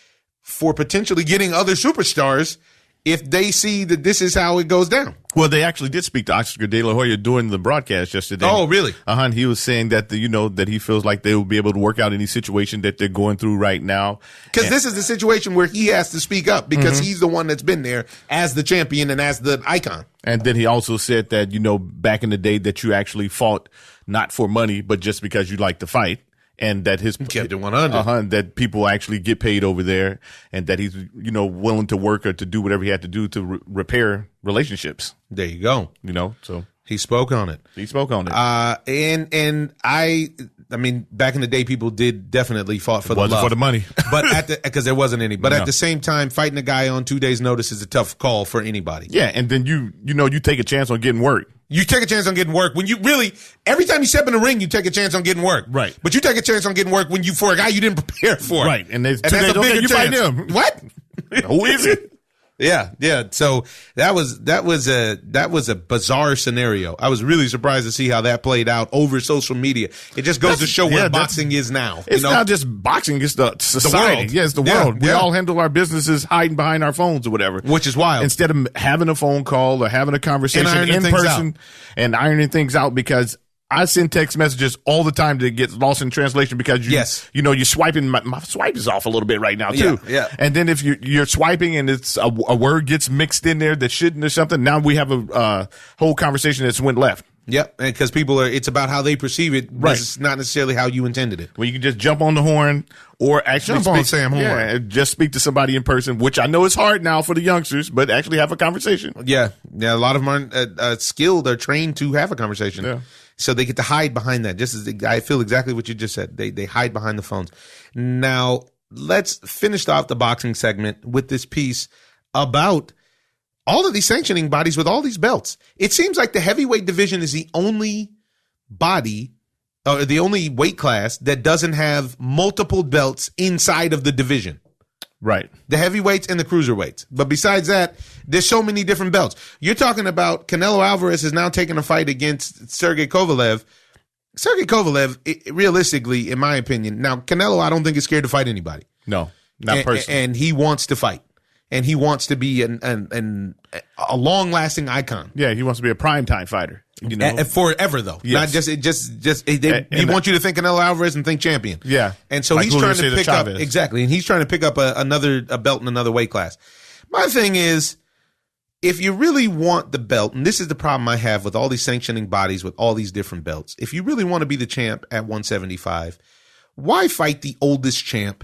Speaker 1: for potentially getting other superstars if they see that this is how it goes down.
Speaker 2: Well, they actually did speak to Oscar De La Hoya during the broadcast yesterday.
Speaker 1: Oh, really?
Speaker 2: And he was saying that that he feels like they will be able to work out any situation that they're going through right now.
Speaker 1: Because this is the situation where he has to speak up because he's the one that's been there as the champion and as the icon.
Speaker 2: And then he also said that, back in the day that you actually fought not for money, but just because you like to fight. And that his
Speaker 1: kept it 100.
Speaker 2: That people actually get paid over there, and that he's willing to work or to do whatever he had to do to repair relationships.
Speaker 1: There you go.
Speaker 2: So
Speaker 1: he spoke on it. And I mean, back in the day, people did definitely fought for the love.
Speaker 2: For the money,
Speaker 1: but because there wasn't any. But at the same time, fighting a guy on 2 days' notice is a tough call for anybody.
Speaker 2: Yeah, and then you take a chance on getting work.
Speaker 1: You take a chance on getting work when you really, every time you step in the ring, you take a chance on getting work.
Speaker 2: Right.
Speaker 1: But you take a chance on getting work for a guy you didn't prepare for.
Speaker 2: Right. And there's 2
Speaker 1: days,
Speaker 2: that's a bigger chance. Fight him.
Speaker 1: What?
Speaker 2: Who is it?
Speaker 1: Yeah. So that was a bizarre scenario. I was really surprised to see how that played out over social media. It just goes to show where boxing is now.
Speaker 2: It's not just boxing; it's the society. The world. It's the world. We all handle our businesses hiding behind our phones or whatever,
Speaker 1: which is wild.
Speaker 2: Instead of having a phone call or having a conversation in person and ironing things out, because I send text messages all the time that get lost in translation because you're swiping. My swipe is off a little bit right now too.
Speaker 1: Yeah.
Speaker 2: And then if you're swiping and it's a word gets mixed in there that shouldn't or something, now we have a whole conversation that's went left.
Speaker 1: Yep, because it's about how they perceive it. Right. It's not necessarily how you intended it.
Speaker 2: Well, you can just jump on the horn or actually
Speaker 1: on Sam Horn.
Speaker 2: Yeah, just speak to somebody in person, which I know is hard now for the youngsters, but actually have a conversation.
Speaker 1: Yeah. A lot of them are skilled, are trained to have a conversation.
Speaker 2: Yeah.
Speaker 1: So they get to hide behind that. Just as I feel exactly what you just said. They hide behind the phones. Now, let's finish off the boxing segment with this piece about all of these sanctioning bodies with all these belts. It seems like the heavyweight division is the only body or the only weight class that doesn't have multiple belts inside of the division.
Speaker 2: Right.
Speaker 1: The heavyweights and the cruiserweights. But besides that, there's so many different belts. You're talking about Canelo Alvarez is now taking a fight against Sergey Kovalev. Sergey Kovalev, realistically, in my opinion, now Canelo, I don't think is scared to fight anybody.
Speaker 2: No, not personally.
Speaker 1: And he wants to fight. And he wants to be a long-lasting icon.
Speaker 2: Yeah, he wants to be a primetime fighter.
Speaker 1: Forever, though.
Speaker 2: Yes.
Speaker 1: Not just he wants you to think Canelo Alvarez and think champion.
Speaker 2: Yeah.
Speaker 1: And so he's trying to pick up, exactly, and he's trying to pick up a belt in another weight class. My thing is, if you really want the belt, and this is the problem I have with all these sanctioning bodies with all these different belts, if you really want to be the champ at 175, why fight the oldest champ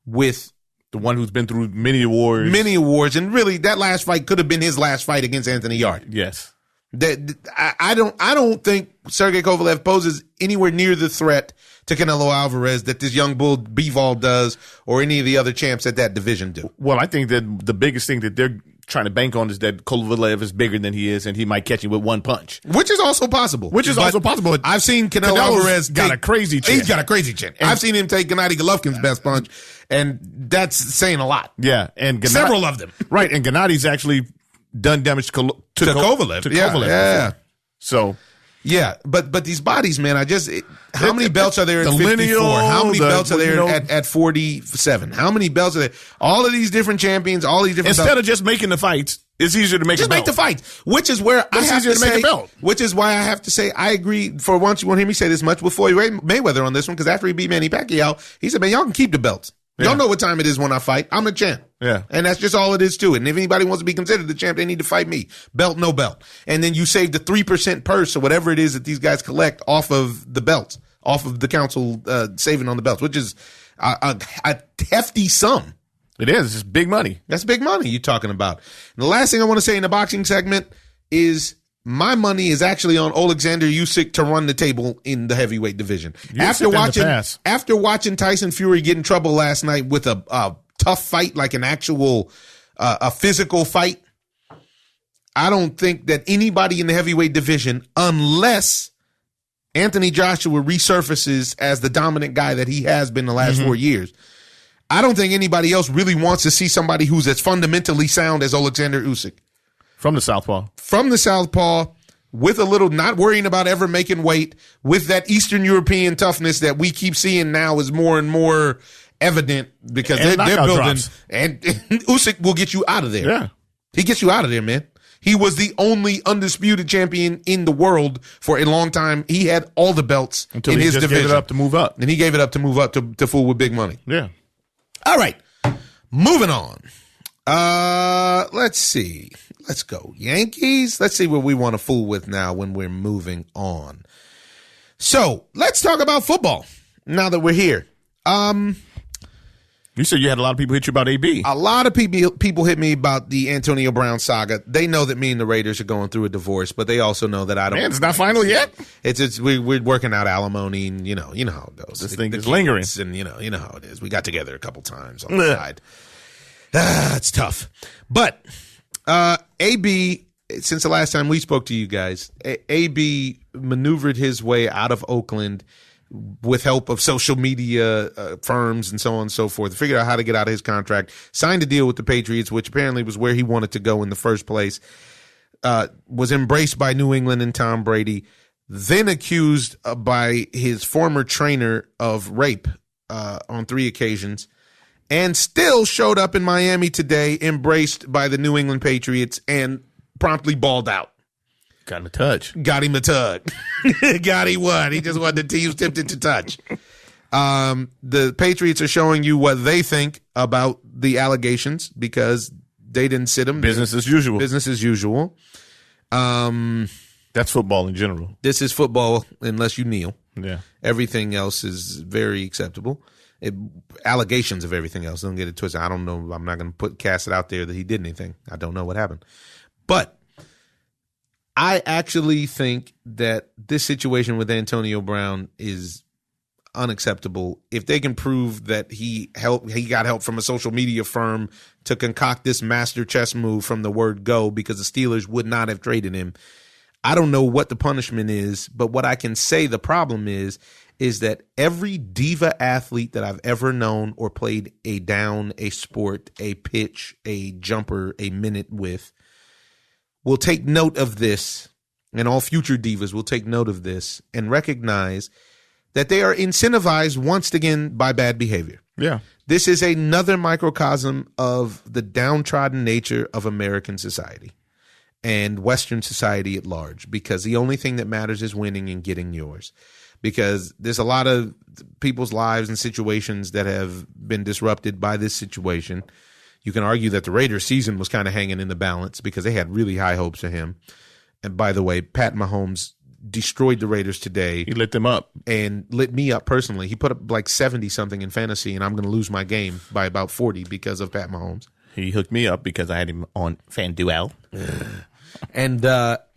Speaker 1: with
Speaker 2: the one who's been through many awards,
Speaker 1: and really that last fight could have been his last fight against Anthony Yard.
Speaker 2: Yes.
Speaker 1: I don't think Sergey Kovalev poses anywhere near the threat to Canelo Alvarez that this young bull Bivol does or any of the other champs at that division do.
Speaker 2: Well, I think that the biggest thing that they're trying to bank on is that Kovalev is bigger than he is and he might catch him with one punch.
Speaker 1: Which is also possible. I've seen Canelo Alvarez
Speaker 2: got a crazy chin.
Speaker 1: He's got a crazy chin. I've seen him take Gennady Golovkin's best punch, and that's saying a lot.
Speaker 2: Yeah. And
Speaker 1: several of them.
Speaker 2: Right. And Gennady's actually done damage to Kovalev.
Speaker 1: Yeah.
Speaker 2: So,
Speaker 1: yeah, but these bodies, man, how many belts are there at 54? How many belts are there at 47? How many belts are there? All of these different champions, all these different
Speaker 2: Instead of just making the fights, it's easier to make a belt.
Speaker 1: Just make the fight, which is where I have to say, which is why I have to say I agree. For once, you won't hear me say this much with Floyd Mayweather on this one, because after he beat Manny Pacquiao, he said, man, y'all can keep the belts. Y'all know what time it is when I fight. I'm the champ.
Speaker 2: Yeah.
Speaker 1: And that's just all it is to it. And if anybody wants to be considered the champ, they need to fight me. Belt, no belt. And then you save the 3% purse or whatever it is that these guys collect off of the belts, off of the council saving on the belts, which is a hefty sum.
Speaker 2: It is. It's big money.
Speaker 1: That's big money you're talking about. And the last thing I want to say in the boxing segment is my money is actually on Alexander Usyk to run the table in the heavyweight division. After watching Tyson Fury get in trouble last night with a tough fight, like an actual a physical fight, I don't think that anybody in the heavyweight division, unless Anthony Joshua resurfaces as the dominant guy that he has been the last 4 years, I don't think anybody else really wants to see somebody who's as fundamentally sound as Alexander Usyk.
Speaker 2: From the southpaw.
Speaker 1: From the southpaw, with a little not worrying about ever making weight, with that Eastern European toughness that we keep seeing now is more and more evident because they're building. Drops. And Usyk will get you out of there.
Speaker 2: Yeah.
Speaker 1: He gets you out of there, man. He was the only undisputed champion in the world for a long time. He had all the belts
Speaker 2: until
Speaker 1: in his division.
Speaker 2: Gave it up to move up.
Speaker 1: And he gave it up to move up to fool with big money.
Speaker 2: Yeah.
Speaker 1: All right. Moving on. Let's see. Let's go Yankees. Let's see what we want to fool with now when we're moving on. So let's talk about football now that we're here.
Speaker 2: You said you had a lot of people hit you about AB.
Speaker 1: A lot of people hit me about the Antonio Brown saga. They know that me and the Raiders are going through a divorce, but they also know that I don't.
Speaker 2: Man, it's not final yet.
Speaker 1: We're working out alimony, and you know how it goes.
Speaker 2: This thing is lingering,
Speaker 1: and you know how it is. We got together a couple times on the side. It's tough, but AB. Since the last time we spoke to you guys, AB maneuvered his way out of Oakland with help of social media firms and so on and so forth, figured out how to get out of his contract, signed a deal with the Patriots, which apparently was where he wanted to go in the first place, was embraced by New England and Tom Brady, then accused by his former trainer of rape on 3 occasions, and still showed up in Miami today, embraced by the New England Patriots, and promptly balled out.
Speaker 2: Got him a touch.
Speaker 1: Got him a tug. Got him what? He just wanted the team tempted to touch. The Patriots are showing you what they think about the allegations because they didn't sit them.
Speaker 2: Business as usual.
Speaker 1: Business as usual.
Speaker 2: That's football in general.
Speaker 1: This is football unless you kneel.
Speaker 2: Yeah.
Speaker 1: Everything else is very acceptable. Allegations of everything else. Don't get it twisted. I don't know. I'm not going to cast it out there that he did anything. I don't know what happened. But I actually think that this situation with Antonio Brown is unacceptable. If they can prove that he got help from a social media firm to concoct this master chess move from the word go because the Steelers would not have traded him, I don't know what the punishment is, but what I can say the problem is that every diva athlete that I've ever known or played a down, a sport, a pitch, a jumper, a minute with will take note of this, and all future divas will take note of this and recognize that they are incentivized once again by bad behavior.
Speaker 2: Yeah.
Speaker 1: This is another microcosm of the downtrodden nature of American society and Western society at large, because the only thing that matters is winning and getting yours. Because there's a lot of people's lives and situations that have been disrupted by this situation. You can argue that the Raiders season was kind of hanging in the balance because they had really high hopes of him. And by the way, Pat Mahomes destroyed the Raiders today.
Speaker 2: He lit them up.
Speaker 1: And lit me up personally. He put up like 70-something in fantasy, and I'm going to lose my game by about 40 because of Pat Mahomes.
Speaker 2: He hooked me up because I had him on FanDuel.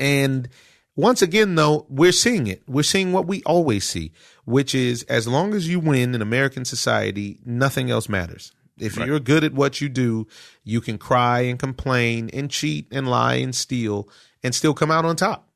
Speaker 1: And once again, though, we're seeing it. We're seeing what we always see, which is as long as you win in American society, nothing else matters. If you're good at what you do, you can cry and complain and cheat and lie and steal and still come out on top.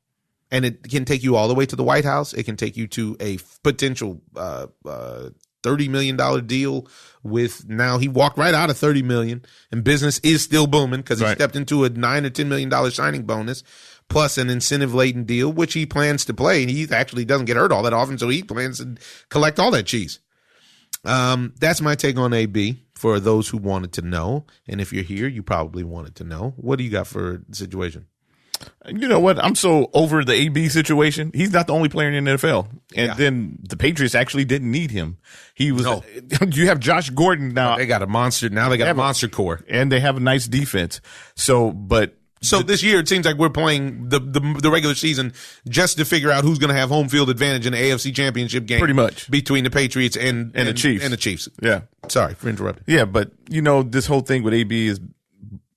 Speaker 1: And it can take you all the way to the White House. It can take you to a potential $30 million deal with, now he walked right out of $30 million and business is still booming because he stepped into a $9 or $10 million signing bonus plus an incentive-laden deal, which he plans to play. And he actually doesn't get hurt all that often, so he plans to collect all that cheese. That's my take on AB for those who wanted to know. And if you're here, you probably wanted to know. What do you got for the situation?
Speaker 2: You know what? I'm so over the AB situation. He's not the only player in the NFL. And then the Patriots actually didn't need him. He was. No. You have Josh Gordon now.
Speaker 1: They got a monster. Now they got a monster core.
Speaker 2: And they have a nice defense. So, but
Speaker 1: So this year, it seems like we're playing the regular season just to figure out who's going to have home field advantage in the AFC Championship game.
Speaker 2: Pretty much.
Speaker 1: Between the Patriots and
Speaker 2: the Chiefs.
Speaker 1: And the Chiefs.
Speaker 2: Yeah.
Speaker 1: Sorry for interrupting.
Speaker 2: Yeah, but, this whole thing with AB is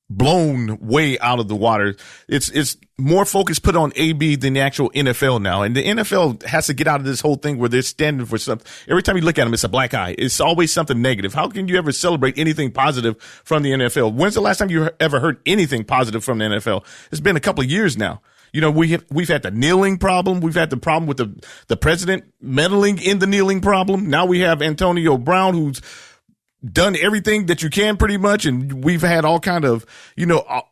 Speaker 2: blown way out of the water. It's more focus put on AB than the actual NFL now. And the NFL has to get out of this whole thing where they're standing for something. Every time you look at them, it's a black eye. It's always something negative. How can you ever celebrate anything positive from the NFL? When's the last time you ever heard anything positive from the NFL? It's been a couple of years now. We've had the kneeling problem. We've had the problem with the president meddling in the kneeling problem. Now we have Antonio Brown, who's done everything that you can pretty much, and we've had all kind of,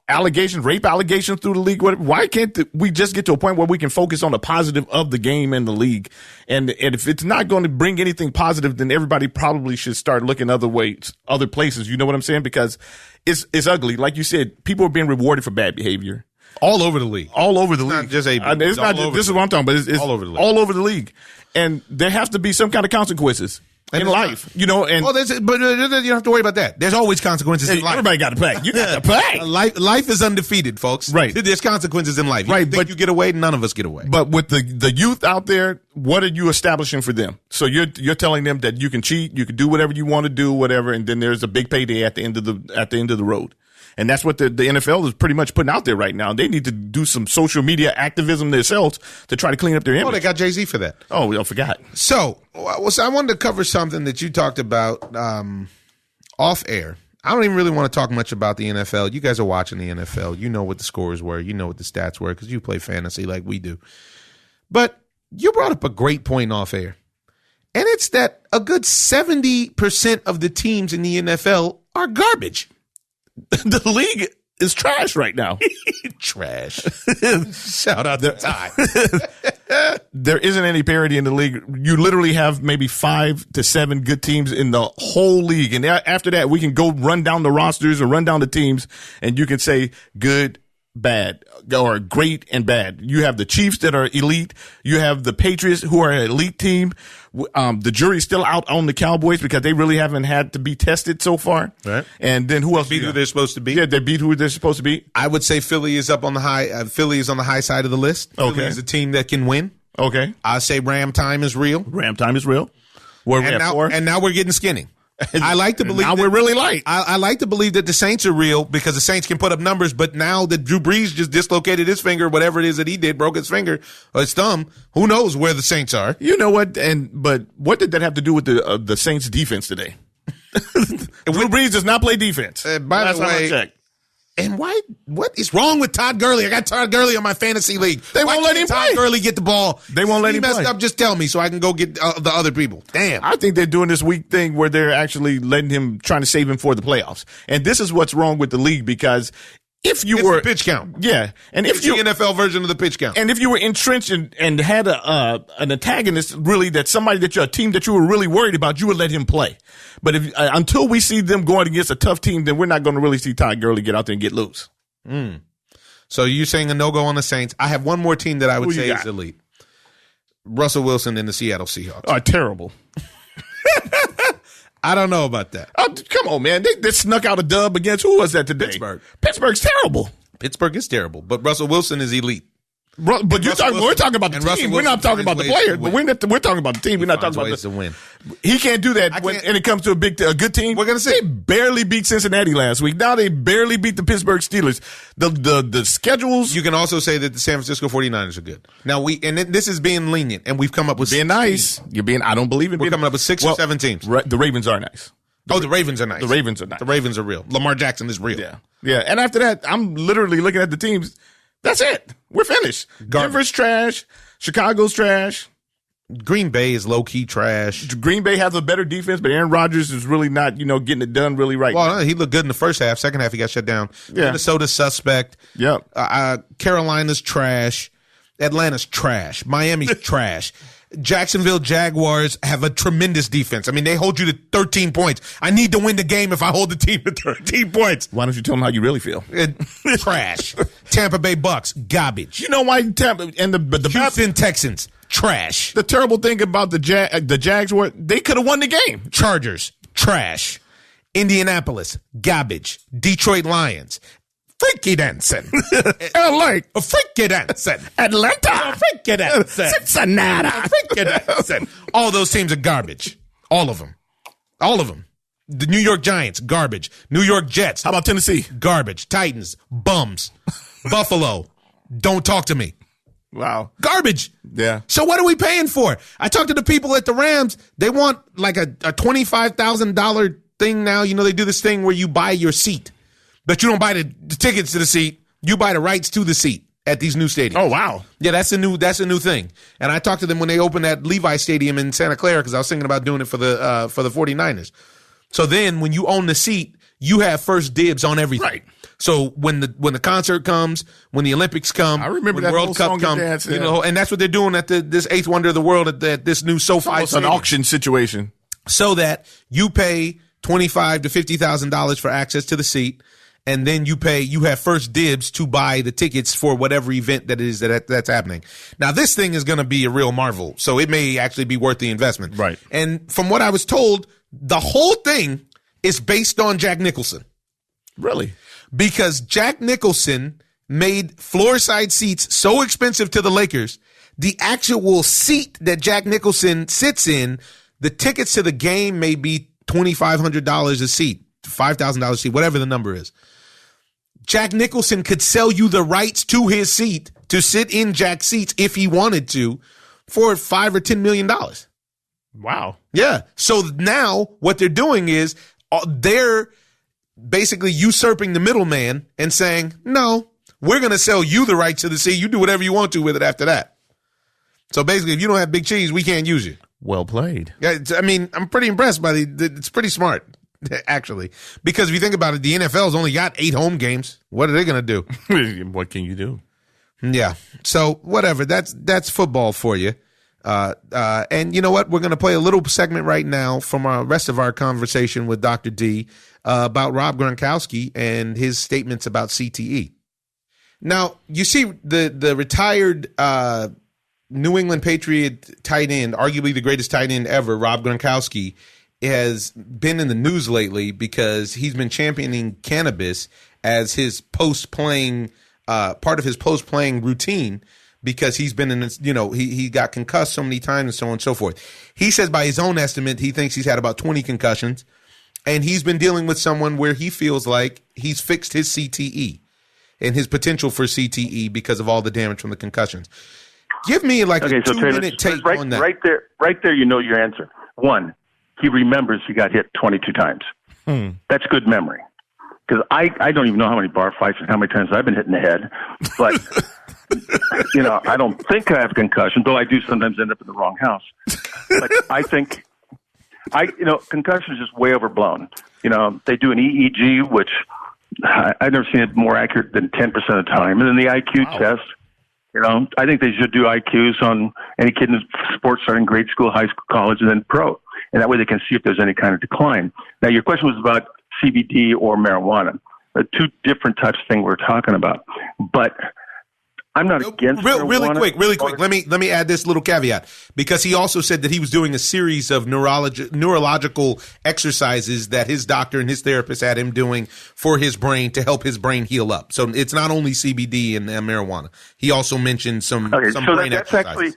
Speaker 2: allegations, rape allegations through the league. Why can't we just get to a point where we can focus on the positive of the game and the league? And if it's not going to bring anything positive, then everybody probably should start looking other ways, other places. You know what I'm saying? Because it's ugly. Like you said, people are being rewarded for bad behavior.
Speaker 1: All over the league.
Speaker 2: All over the league.
Speaker 1: Not just AB.
Speaker 2: It's not. This is what I'm talking about. It's
Speaker 1: all over the league.
Speaker 2: All over the league. And there has to be some kind of consequences in life, but you don't have to worry about that. There's always consequences in life. Everybody got to pay. You got to pay.
Speaker 1: Life is undefeated, folks.
Speaker 2: Right.
Speaker 1: There's consequences in life. But you get away, none of us get away.
Speaker 2: But with the youth out there, what are you establishing for them? So you're telling them that you can cheat, you can do whatever you want to do, whatever, and then there's a big payday at the end of the road. And that's what the NFL is pretty much putting out there right now. They need to do some social media activism themselves to try to clean up their image.
Speaker 1: Oh, they got Jay-Z for that.
Speaker 2: Oh, I forgot.
Speaker 1: So I wanted to cover something that you talked about off air. I don't even really want to talk much about the NFL. You guys are watching the NFL. You know what the scores were. You know what the stats were because you play fantasy like we do. But you brought up a great point off air. And it's that a good 70% of the teams in the NFL are garbage.
Speaker 2: The league is trash right now.
Speaker 1: Trash. Shout out to Ty.
Speaker 2: There isn't any parity in the league. You literally have maybe 5 to 7 good teams in the whole league. And after that, we can go run down the rosters or run down the teams, and you can say good, bad, or great and bad. You have the Chiefs that are elite. You have the Patriots who are an elite team. The jury's still out on the Cowboys because they really haven't had to be tested so far.
Speaker 1: Right.
Speaker 2: And then who else?
Speaker 1: Beat who they're supposed to beat.
Speaker 2: Yeah, they beat who they're supposed to beat.
Speaker 1: I would say Philly is up on the high. Philly is on the high side of the list.
Speaker 2: Okay.
Speaker 1: Philly is a team that can win.
Speaker 2: Okay.
Speaker 1: I say Ram time is real.
Speaker 2: Ram time is real. Where
Speaker 1: and now, 4? And now we're getting skinny. I like to believe
Speaker 2: now we're really light.
Speaker 1: I like to believe that the Saints are real because the Saints can put up numbers, but now that Drew Brees just dislocated his finger, whatever it is that he did, broke his finger or his thumb, who knows where the Saints are?
Speaker 2: You know what? But what did that have to do with the Saints defense today? Drew Brees does not play defense.
Speaker 1: By the way, and what is wrong with Todd Gurley? I got Todd Gurley on my fantasy league.
Speaker 2: They won't let him play.
Speaker 1: Todd Gurley get the ball.
Speaker 2: They won't let him play.
Speaker 1: He messed up. Just tell me so I can go get the other people. Damn.
Speaker 2: I think they're doing this weak thing where they're actually letting him, trying to save him for the playoffs. And this is what's wrong with the league because it's the
Speaker 1: pitch count.
Speaker 2: Yeah. And
Speaker 1: it's the NFL version of the pitch count.
Speaker 2: And if you were entrenched and had an antagonist, really, a team that you were really worried about, you would let him play. But until we see them going against a tough team, then we're not going to really see Todd Gurley get out there and get loose.
Speaker 1: So you're saying a no-go on the Saints. I have one more team that I would say is elite. Russell Wilson and the Seattle Seahawks.
Speaker 2: Oh, terrible.
Speaker 1: I don't know about that.
Speaker 2: Oh, come on, man. They snuck out a dub against, who was that today?
Speaker 1: Pittsburgh.
Speaker 2: Pittsburgh's terrible.
Speaker 1: Pittsburgh is terrible, but Russell Wilson is elite.
Speaker 2: But we're talking about the team. We're not talking about the players. But we're talking about the team. We're not talking about
Speaker 1: the win.
Speaker 2: He can't do that when it comes to a good team.
Speaker 1: We're gonna say
Speaker 2: they barely beat Cincinnati last week. Now they barely beat the Pittsburgh Steelers. The schedules.
Speaker 1: You can also say that the San Francisco 49ers are good. Now this is being lenient, and we've come up with
Speaker 2: being nice. I don't believe in.
Speaker 1: We're coming up with 6 or 7 teams.
Speaker 2: The Ravens are nice.
Speaker 1: The Ravens are nice.
Speaker 2: The Ravens are nice.
Speaker 1: The Ravens are real. Lamar Jackson is real.
Speaker 2: Yeah. And after that, I'm literally looking at the teams. That's it. We're finished. Denver's trash. Chicago's trash.
Speaker 1: Green Bay is low-key trash.
Speaker 2: Green Bay has a better defense, but Aaron Rodgers is really not, getting it done really right.
Speaker 1: Well, he looked good in the first half. Second half, he got shut down.
Speaker 2: Yeah.
Speaker 1: Minnesota's suspect.
Speaker 2: Yep.
Speaker 1: Carolina's trash. Atlanta's trash. Miami's trash. Jacksonville Jaguars have a tremendous defense. I mean, they hold you to 13 points. I need to win the game if I hold the team to 13 points.
Speaker 2: Why don't you tell them how you really feel?
Speaker 1: Trash. Tampa Bay Bucks, garbage.
Speaker 2: You know why Tampa and the
Speaker 1: Houston Texans, trash.
Speaker 2: The terrible thing about the Jags were they could have won the game.
Speaker 1: Chargers, trash. Indianapolis, garbage. Detroit Lions, freaky dancing.
Speaker 2: LA,
Speaker 1: a freaky dancing.
Speaker 2: Atlanta,
Speaker 1: a freaky dancing.
Speaker 2: Cincinnati,
Speaker 1: a freaky dancing. All those teams are garbage. All of them. The New York Giants, garbage. New York Jets.
Speaker 2: How about Tennessee?
Speaker 1: Garbage. Titans, bums. Buffalo, don't talk to me.
Speaker 2: Wow.
Speaker 1: Garbage.
Speaker 2: Yeah.
Speaker 1: So what are we paying for? I talked to the people at the Rams. They want like a $25,000 thing now. You know, they do this thing where you buy your seat, but you don't buy the tickets to the seat. You buy the rights to the seat at these new stadiums.
Speaker 2: Oh, wow.
Speaker 1: Yeah, that's a new thing. And I talked to them when they opened that Levi Stadium in Santa Clara because I was thinking about doing it for the 49ers. So then when you own the seat, you have first dibs on everything.
Speaker 2: Right.
Speaker 1: So when the concert comes, when the Olympics come,
Speaker 2: I remember
Speaker 1: when
Speaker 2: that
Speaker 1: World Cup comes,
Speaker 2: dance, yeah.
Speaker 1: you know, and that's what they're doing at this eighth wonder of the world at this new SoFi.
Speaker 2: It's an auction situation.
Speaker 1: So that you pay $25,000 to $50,000 for access to the seat, and then you have first dibs to buy the tickets for whatever event that is that's happening. Now this thing is going to be a real marvel, so it may actually be worth the investment.
Speaker 2: Right.
Speaker 1: And from what I was told, the whole thing is based on Jack Nicholson.
Speaker 2: Really?
Speaker 1: Because Jack Nicholson made floor-side seats so expensive to the Lakers, the actual seat that Jack Nicholson sits in, the tickets to the game may be $2,500 a seat, $5,000 a seat, whatever the number is. Jack Nicholson could sell you the rights to his seat to sit in Jack's seats if he wanted to for $5 or $10 million.
Speaker 2: Wow.
Speaker 1: Yeah. So now what they're doing is they're basically usurping the middleman and saying, no, we're going to sell you the rights to the seat. You do whatever you want to with it after that. So basically, if you don't have big cheese, we can't use you.
Speaker 2: Well played.
Speaker 1: Yeah, I mean, I'm pretty impressed by it's pretty smart, actually. Because if you think about it, the NFL's only got 8 home games. What are they going to
Speaker 2: do? What can you do?
Speaker 1: Yeah. So whatever. That's football for you. And you know what? We're going to play a little segment right now from our rest of our conversation with Dr. D about Rob Gronkowski and his statements about CTE. Now, you see the retired New England Patriot tight end, arguably the greatest tight end ever, Rob Gronkowski, has been in the news lately because he's been championing cannabis as his post-playing part of his post-playing routine. Because he's been in this, you know, he got concussed so many times and so on and so forth. He says by his own estimate, he thinks he's had about 20 concussions, and he's been dealing with someone where he feels like he's fixed his CTE and his potential for CTE because of all the damage from the concussions. Give me like a 2-minute take on that.
Speaker 5: Right there, you know your answer. 1, he remembers he got hit 22 times. That's good memory. Because I don't even know how many bar fights and how many times I've been hit in the head, but... You know, I don't think I have a concussion, though I do sometimes end up in the wrong house. But I think, concussion is just way overblown. You know, they do an EEG, which I've never seen it more accurate than 10% of the time. And then the IQ test, you know, I think they should do IQs on any kid in sports starting grade school, high school, college, and then pro. And that way they can see if there's any kind of decline. Now, your question was about CBD or marijuana. 2 different types of thing we're talking about. But I'm not against
Speaker 1: really quick. Let me add this little caveat, because he also said that he was doing a series of neurological exercises that his doctor and his therapist had him doing for his brain to help his brain heal up. So it's not only CBD and marijuana. He also mentioned some brain exercises.
Speaker 5: Actually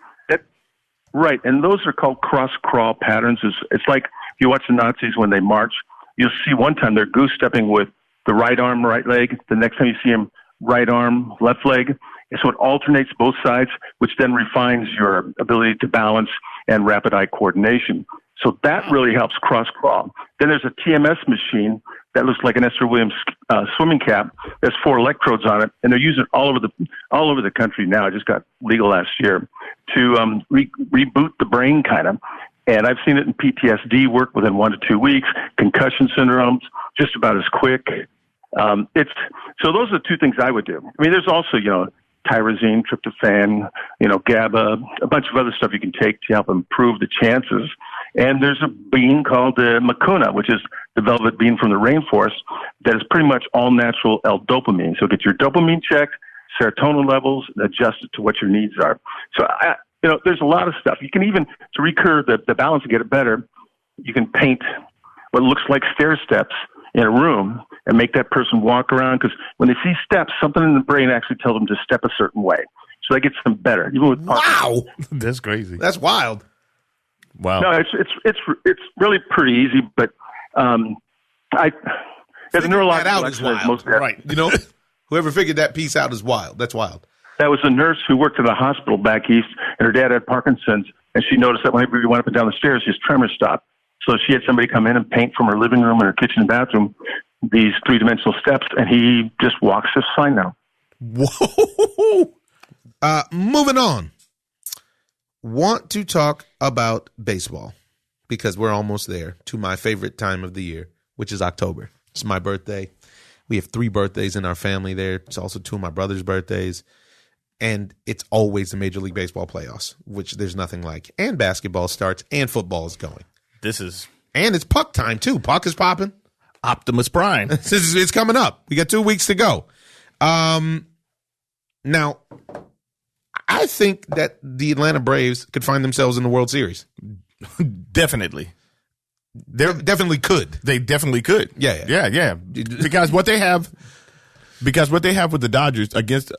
Speaker 5: right, and those are called cross-crawl patterns. It's like you watch the Nazis when they march. You'll see one time they're goose stepping with the right arm, right leg. The next time you see them, right arm, left leg. So it alternates both sides, which then refines your ability to balance and rapid eye coordination. So that really helps cross-crawl. Then there's a TMS machine that looks like an Esther Williams swimming cap. There's 4 electrodes on it, and they're using it all over the country now. It just got legal last year to reboot the brain, kind of. And I've seen it in PTSD work within 1 to 2 weeks, concussion syndromes, just about as quick. So those are the 2 things I would do. I mean, there's also, you know, tyrosine, tryptophan, you know, GABA, a bunch of other stuff you can take to help improve the chances. And there's a bean called Mucuna, which is the velvet bean from the rainforest, that is pretty much all natural L-dopamine. So get your dopamine checked, serotonin levels, and adjust it to what your needs are. So, there's a lot of stuff. You can even, to recur the balance and get it better, you can paint what looks like stair steps in a room and make that person walk around, because when they see steps, something in the brain actually tells them to step a certain way. So that gets them better. Even with
Speaker 1: wow,
Speaker 2: that's crazy.
Speaker 1: That's wild.
Speaker 2: Wow.
Speaker 5: No, it's really pretty easy, but as a neurological expert,
Speaker 1: right? You know, whoever figured that piece out is wild. That's wild.
Speaker 5: That was a nurse who worked at a hospital back east, and her dad had Parkinson's, and she noticed that whenever he went up and down the stairs, his tremors stopped. So she had somebody come in and paint from her living room and her kitchen and bathroom these three-dimensional steps, and he just walks just fine now.
Speaker 1: Whoa! Moving on. Want to talk about baseball because we're almost there to my favorite time of the year, which is October. It's my birthday. We have 3 birthdays in our family there. It's also 2 of my brother's birthdays. And it's always the Major League Baseball playoffs, which there's nothing like. And basketball starts and football is going. And it's puck time, too. Puck is popping.
Speaker 2: Optimus Prime.
Speaker 1: It's coming up. We got 2 weeks to go. Now, I think that the Atlanta Braves could find themselves in the World Series.
Speaker 2: Definitely.
Speaker 1: They definitely could.
Speaker 2: They definitely could.
Speaker 1: Yeah.
Speaker 2: Because what they have with the Dodgers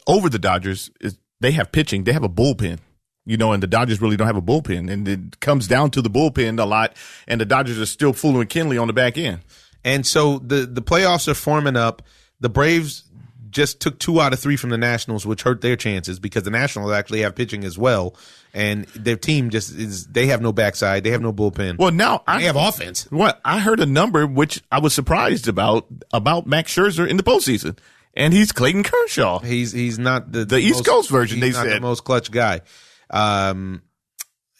Speaker 2: over the Dodgers is they have pitching. They have a bullpen. And the Dodgers really don't have a bullpen. And it comes down to the bullpen a lot, and the Dodgers are still fooling Kenley on the back end.
Speaker 1: And so the playoffs are forming up. The Braves just took 2 out of 3 from the Nationals, which hurt their chances because the Nationals actually have pitching as well. And their team they have no backside. They have no bullpen.
Speaker 2: Well, now
Speaker 1: they have offense.
Speaker 2: What I heard a number which I was surprised about Max Scherzer in the postseason. And he's Clayton Kershaw.
Speaker 1: He's not the
Speaker 2: East Coast version.
Speaker 1: He's not the most clutch guy.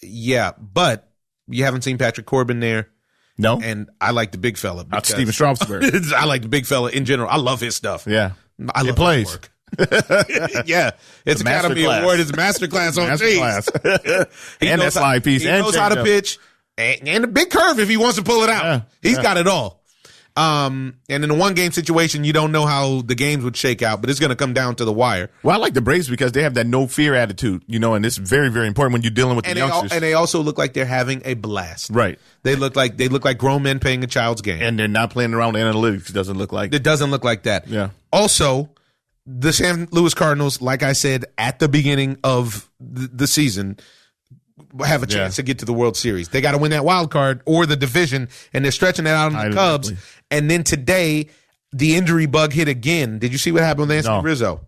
Speaker 1: Yeah, but you haven't seen Patrick Corbin there.
Speaker 2: No,
Speaker 1: and I like the big fella.
Speaker 2: Not Steven Strasburg.
Speaker 1: I like the big fella in general. I love his stuff.
Speaker 2: Yeah,
Speaker 1: I love
Speaker 2: it plays.
Speaker 1: His work. Yeah, it's Academy Award. It's a masterclass on cheese.
Speaker 2: And that slide piece.
Speaker 1: He knows how to pitch and a big curve if he wants to pull it out. He's got it all. And in a 1-game situation, you don't know how the games would shake out, but it's going to come down to the wire.
Speaker 2: Well, I like the Braves because they have that no fear attitude, and it's very, very important when you're dealing with the youngsters.
Speaker 1: And they also look like they're having a blast.
Speaker 2: Right.
Speaker 1: They look like grown men playing a child's game.
Speaker 2: And they're not playing around with analytics. It doesn't look like
Speaker 1: that.
Speaker 2: Yeah.
Speaker 1: Also, the St. Louis Cardinals, like I said at the beginning of the season, have a chance to get to the World Series. They got to win that wild card or the division, and they're stretching that out on the Cubs. And then today, the injury bug hit again. Did you see what happened with Anthony Rizzo?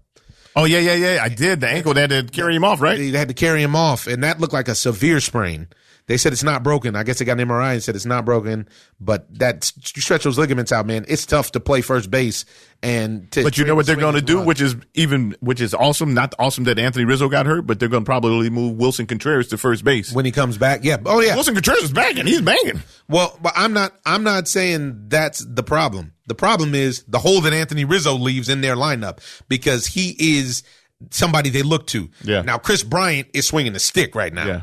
Speaker 2: Oh, yeah. I did. The ankle, they had to carry him off, right?
Speaker 1: They had to carry him off, and that looked like a severe sprain. They said it's not broken. I guess they got an MRI and said it's not broken, but that you stretch those ligaments out, man. It's tough to play first base
Speaker 2: but you know what they're going to do, which is awesome. Not awesome that Anthony Rizzo got hurt, but they're going to probably move Wilson Contreras to first base
Speaker 1: when he comes back. Yeah. Oh yeah.
Speaker 2: Wilson Contreras is banging. He's banging.
Speaker 1: Well, but I'm not saying that's the problem. The problem is the hole that Anthony Rizzo leaves in their lineup because he is somebody they look to.
Speaker 2: Yeah.
Speaker 1: Now Chris Bryant is swinging the stick right now.
Speaker 2: Yeah.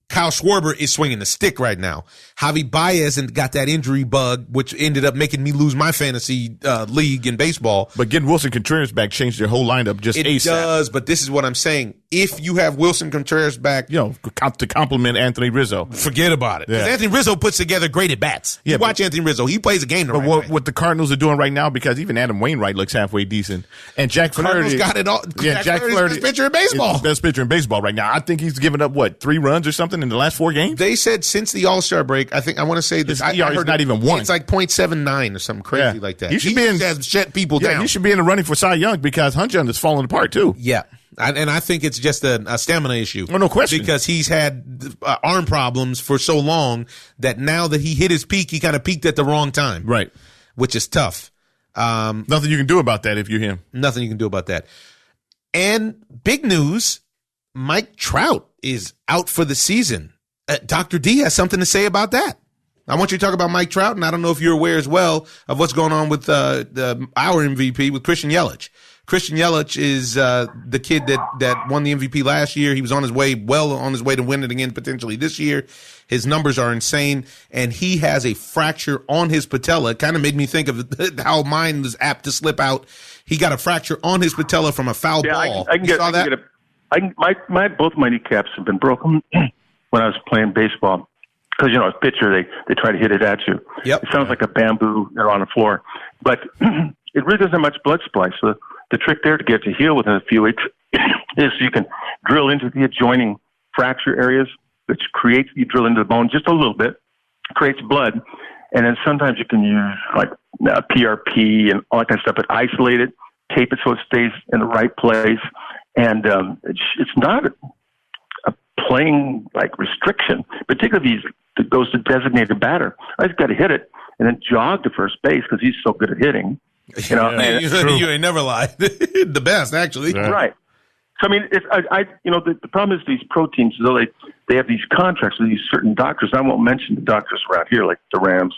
Speaker 1: Kyle Schwarber is swinging the stick right now. Javi Baez got that injury bug, which ended up making me lose my fantasy league in baseball.
Speaker 2: But getting Wilson Contreras back changed their whole lineup just ASAP. It
Speaker 1: does, but this is what I'm saying. If you have Wilson Contreras back,
Speaker 2: to compliment Anthony Rizzo,
Speaker 1: forget about it. Because Anthony Rizzo puts together great at bats. You watch Anthony Rizzo; he plays a game.
Speaker 2: But what the Cardinals are doing right now, because even Adam Wainwright looks halfway decent, and Jack Flaherty
Speaker 1: got it all.
Speaker 2: Yeah, Jack Flaherty,
Speaker 1: best pitcher in baseball.
Speaker 2: Best pitcher in baseball right now. I think he's given up 3 runs or something in the last 4 games.
Speaker 1: They said since the All-Star break, I want to say this.
Speaker 2: I heard not even 1.
Speaker 1: It's like .79 or something crazy like that.
Speaker 2: He should be
Speaker 1: shut people down.
Speaker 2: He should be in the running for Cy Young because Hunchun is falling apart too.
Speaker 1: Yeah. And I think it's just a stamina issue.
Speaker 2: Oh, no question.
Speaker 1: Because he's had arm problems for so long that now that he hit his peak, he kind of peaked at the wrong time.
Speaker 2: Right.
Speaker 1: Which is tough.
Speaker 2: Nothing you can do about that if you're him.
Speaker 1: Nothing you can do about that. And big news, Mike Trout is out for the season. Dr. D has something to say about that. I want you to talk about Mike Trout, and I don't know if you're aware as well of what's going on with our MVP, with Christian Yelich. Christian Yelich is the kid that won the MVP last year. He was on his way to win it again potentially this year. His numbers are insane, and he has a fracture on his patella. It kind of made me think of how mine was apt to slip out. He got a fracture on his patella from a foul ball.
Speaker 5: Both my kneecaps have been broken when I was playing baseball. because, you know, as pitcher, they try to hit it at you.
Speaker 1: Yep.
Speaker 5: It sounds like a bamboo on the floor. But it really doesn't have much blood supply. So the trick there to get to heal within a few weeks is you can drill into the adjoining fracture areas, which creates, you drill into the bone just a little bit, creates blood. And then sometimes you can use like PRP and all that kind of stuff, but isolate it, tape it so it stays in the right place. And it's not a playing like restriction, particularly if it goes to designated batter. I just got to hit it and then jog to first base because he's so good at hitting. You know,
Speaker 1: and you ain't never lied. The best, actually.
Speaker 5: Yeah. Right. So I mean, the problem is these pro teams, though they have these contracts with these certain doctors. I won't mention the doctors around here, like the Rams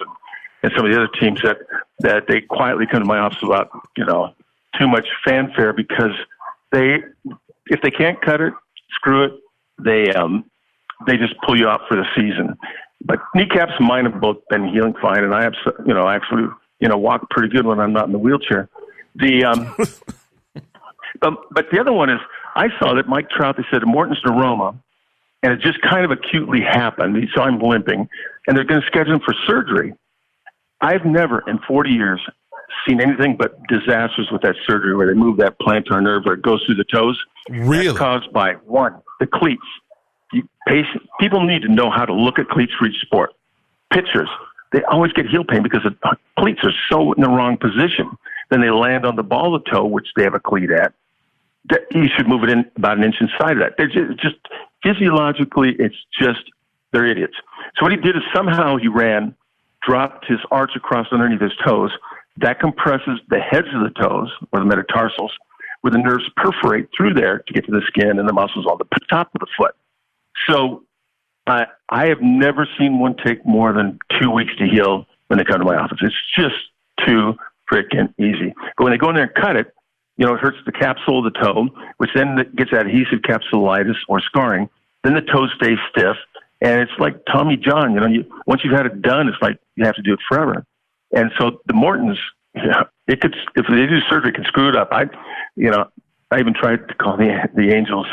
Speaker 5: and some of the other teams that they quietly come to my office about, you know, too much fanfare because if they can't cut it, screw it. They just pull you out for the season. But kneecaps and mine have both been healing fine, and I have, you know, actually, you know, walk pretty good when I'm not in the wheelchair. But the other one is, I saw that Mike Trout, they said, Morton's neuroma, and it just kind of acutely happened. He saw him limping, and they're going to schedule him for surgery. I've never in 40 years seen anything but disasters with that surgery where they move that plantar nerve where it goes through the toes.
Speaker 1: Really?
Speaker 5: That's caused by, one, the cleats. People need to know how to look at cleats for each sport. Pitchers, they always get heel pain because the cleats are so in the wrong position. Then they land on the ball of the toe, which they have a cleat at. You should move it in about an inch inside of that. They're just physiologically, they're idiots. So what he did is somehow he dropped his arch across underneath his toes. That compresses the heads of the toes, or the metatarsals, where the nerves perforate through there to get to the skin and the muscles on the top of the foot. So I have never seen one take more than 2 weeks to heal when they come to my office. It's just too freaking easy. But when they go in there and cut it, you know, it hurts the capsule of the toe, which then gets adhesive capsulitis or scarring. Then the toe stays stiff, and it's like Tommy John. You know, once you've had it done, it's like you have to do it forever. And so the Mortons, if they do surgery, it can screw it up. I even tried to call the Angels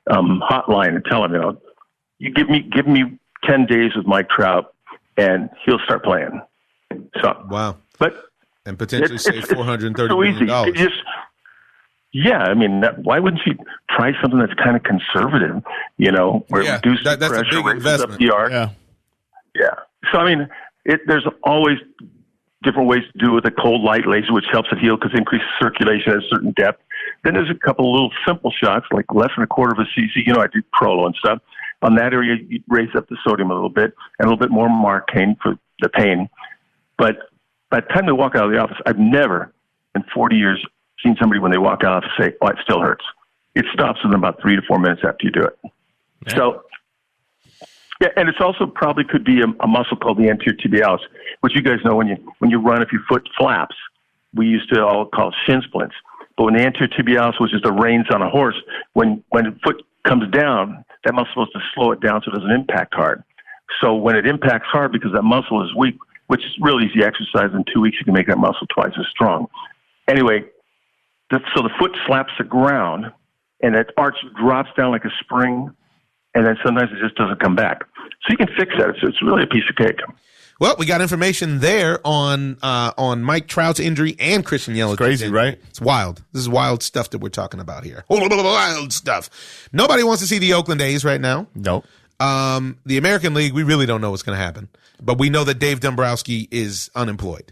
Speaker 5: hotline and tell them, you know, you give me 10 days with Mike Trout, and he'll start playing. So
Speaker 1: wow, and potentially save $430 million.
Speaker 5: Yeah, I mean, why wouldn't you try something that's kind of conservative? You know, where it reduces
Speaker 1: that's
Speaker 5: pressure,
Speaker 1: a big
Speaker 5: raises
Speaker 1: investment.
Speaker 5: up the arc. Yeah. So I mean, there's always different ways to do it with a cold light laser, which helps it heal because it increases circulation at a certain depth. Then there's a couple of little simple shots, like less than a quarter of a cc. You know, I do Prolo and stuff. On that area, you raise up the sodium a little bit and a little bit more Marcaine for the pain. But by the time they walk out of the office, I've never in 40 years seen somebody when they walk out say, "Oh, it still hurts." It stops in about 3 to 4 minutes after you do it. Yeah. So, yeah, and it's also probably could be a muscle called the anterior tibialis, which you guys know when you run, if your foot flaps, we used to all call it shin splints. But when the anterior tibialis, which is the reins on a horse, when the foot comes down, that muscle is supposed to slow it down so it doesn't impact hard. So when it impacts hard because that muscle is weak, which is really easy exercise, in 2 weeks you can make that muscle twice as strong. Anyway, so the foot slaps the ground, and that arch drops down like a spring, and then sometimes it just doesn't come back. So you can fix that. It's really a piece of cake.
Speaker 1: Well, we got information there on Mike Trout's injury and Christian Yelich.
Speaker 2: It's crazy, right?
Speaker 1: It's wild. This is wild stuff that we're talking about here. Wild stuff. Nobody wants to see the Oakland A's right now.
Speaker 2: No.
Speaker 1: The American League, we really don't know what's going to happen. But we know that Dave Dombrowski is unemployed.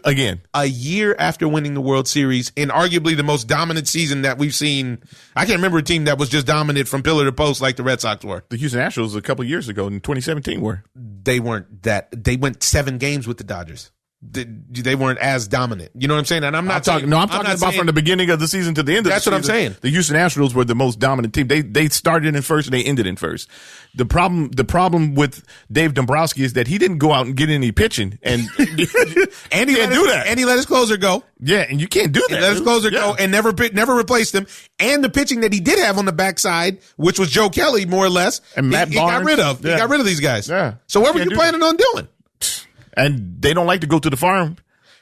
Speaker 2: Again.
Speaker 1: A year after winning the World Series in arguably the most dominant season that we've seen. I can't remember a team that was just dominant from pillar to post like the Red Sox were.
Speaker 2: The Houston Astros a couple years ago in 2017 were.
Speaker 1: They weren't that. They went 7 games with the Dodgers. They weren't as dominant. You know what I'm saying? And I'm talking
Speaker 2: about from the beginning of the season to the end of the season.
Speaker 1: That's what I'm saying.
Speaker 2: The Houston Astros were the most dominant team. They started in first and they ended in first. The problem with Dave Dombrowski is that he didn't go out and get any pitching, and he can't do that.
Speaker 1: And he let his closer go.
Speaker 2: Yeah, and you can't do that.
Speaker 1: He let his closer go and never replaced him. And the pitching that he did have on the backside, which was Joe Kelly more or less,
Speaker 2: and Matt Barnes,
Speaker 1: got rid of. Yeah. He got rid of these guys.
Speaker 2: Yeah.
Speaker 1: So what were you planning on doing?
Speaker 2: And they don't like to go to the farm.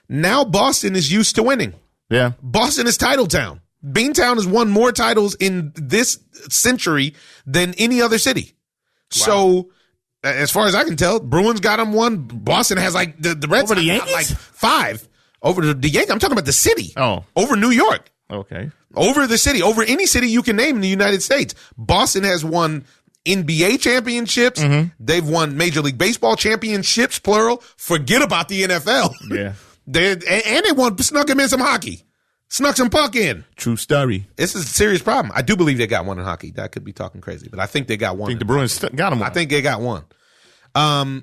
Speaker 1: Now Boston is used to winning.
Speaker 2: Yeah.
Speaker 1: Boston is title town. Beantown has won more titles in this century than any other city. Wow. So as far as I can tell, Bruins got them one. Boston has like the Red Sox got like 5 over the Yankees. I'm talking about the city.
Speaker 2: Oh,
Speaker 1: over New York.
Speaker 2: Okay,
Speaker 1: over the city, over any city you can name in the United States. Boston has won NBA championships. Mm-hmm. They've won Major League Baseball championships, plural. Forget about the NFL.
Speaker 2: Yeah,
Speaker 1: they snuck him in some hockey. Snuck some puck in.
Speaker 2: True story.
Speaker 1: This is a serious problem. I do believe they got one in hockey. That could be talking crazy, but I think they got one.
Speaker 2: I think the Bruins got them one.
Speaker 1: I think they got one. I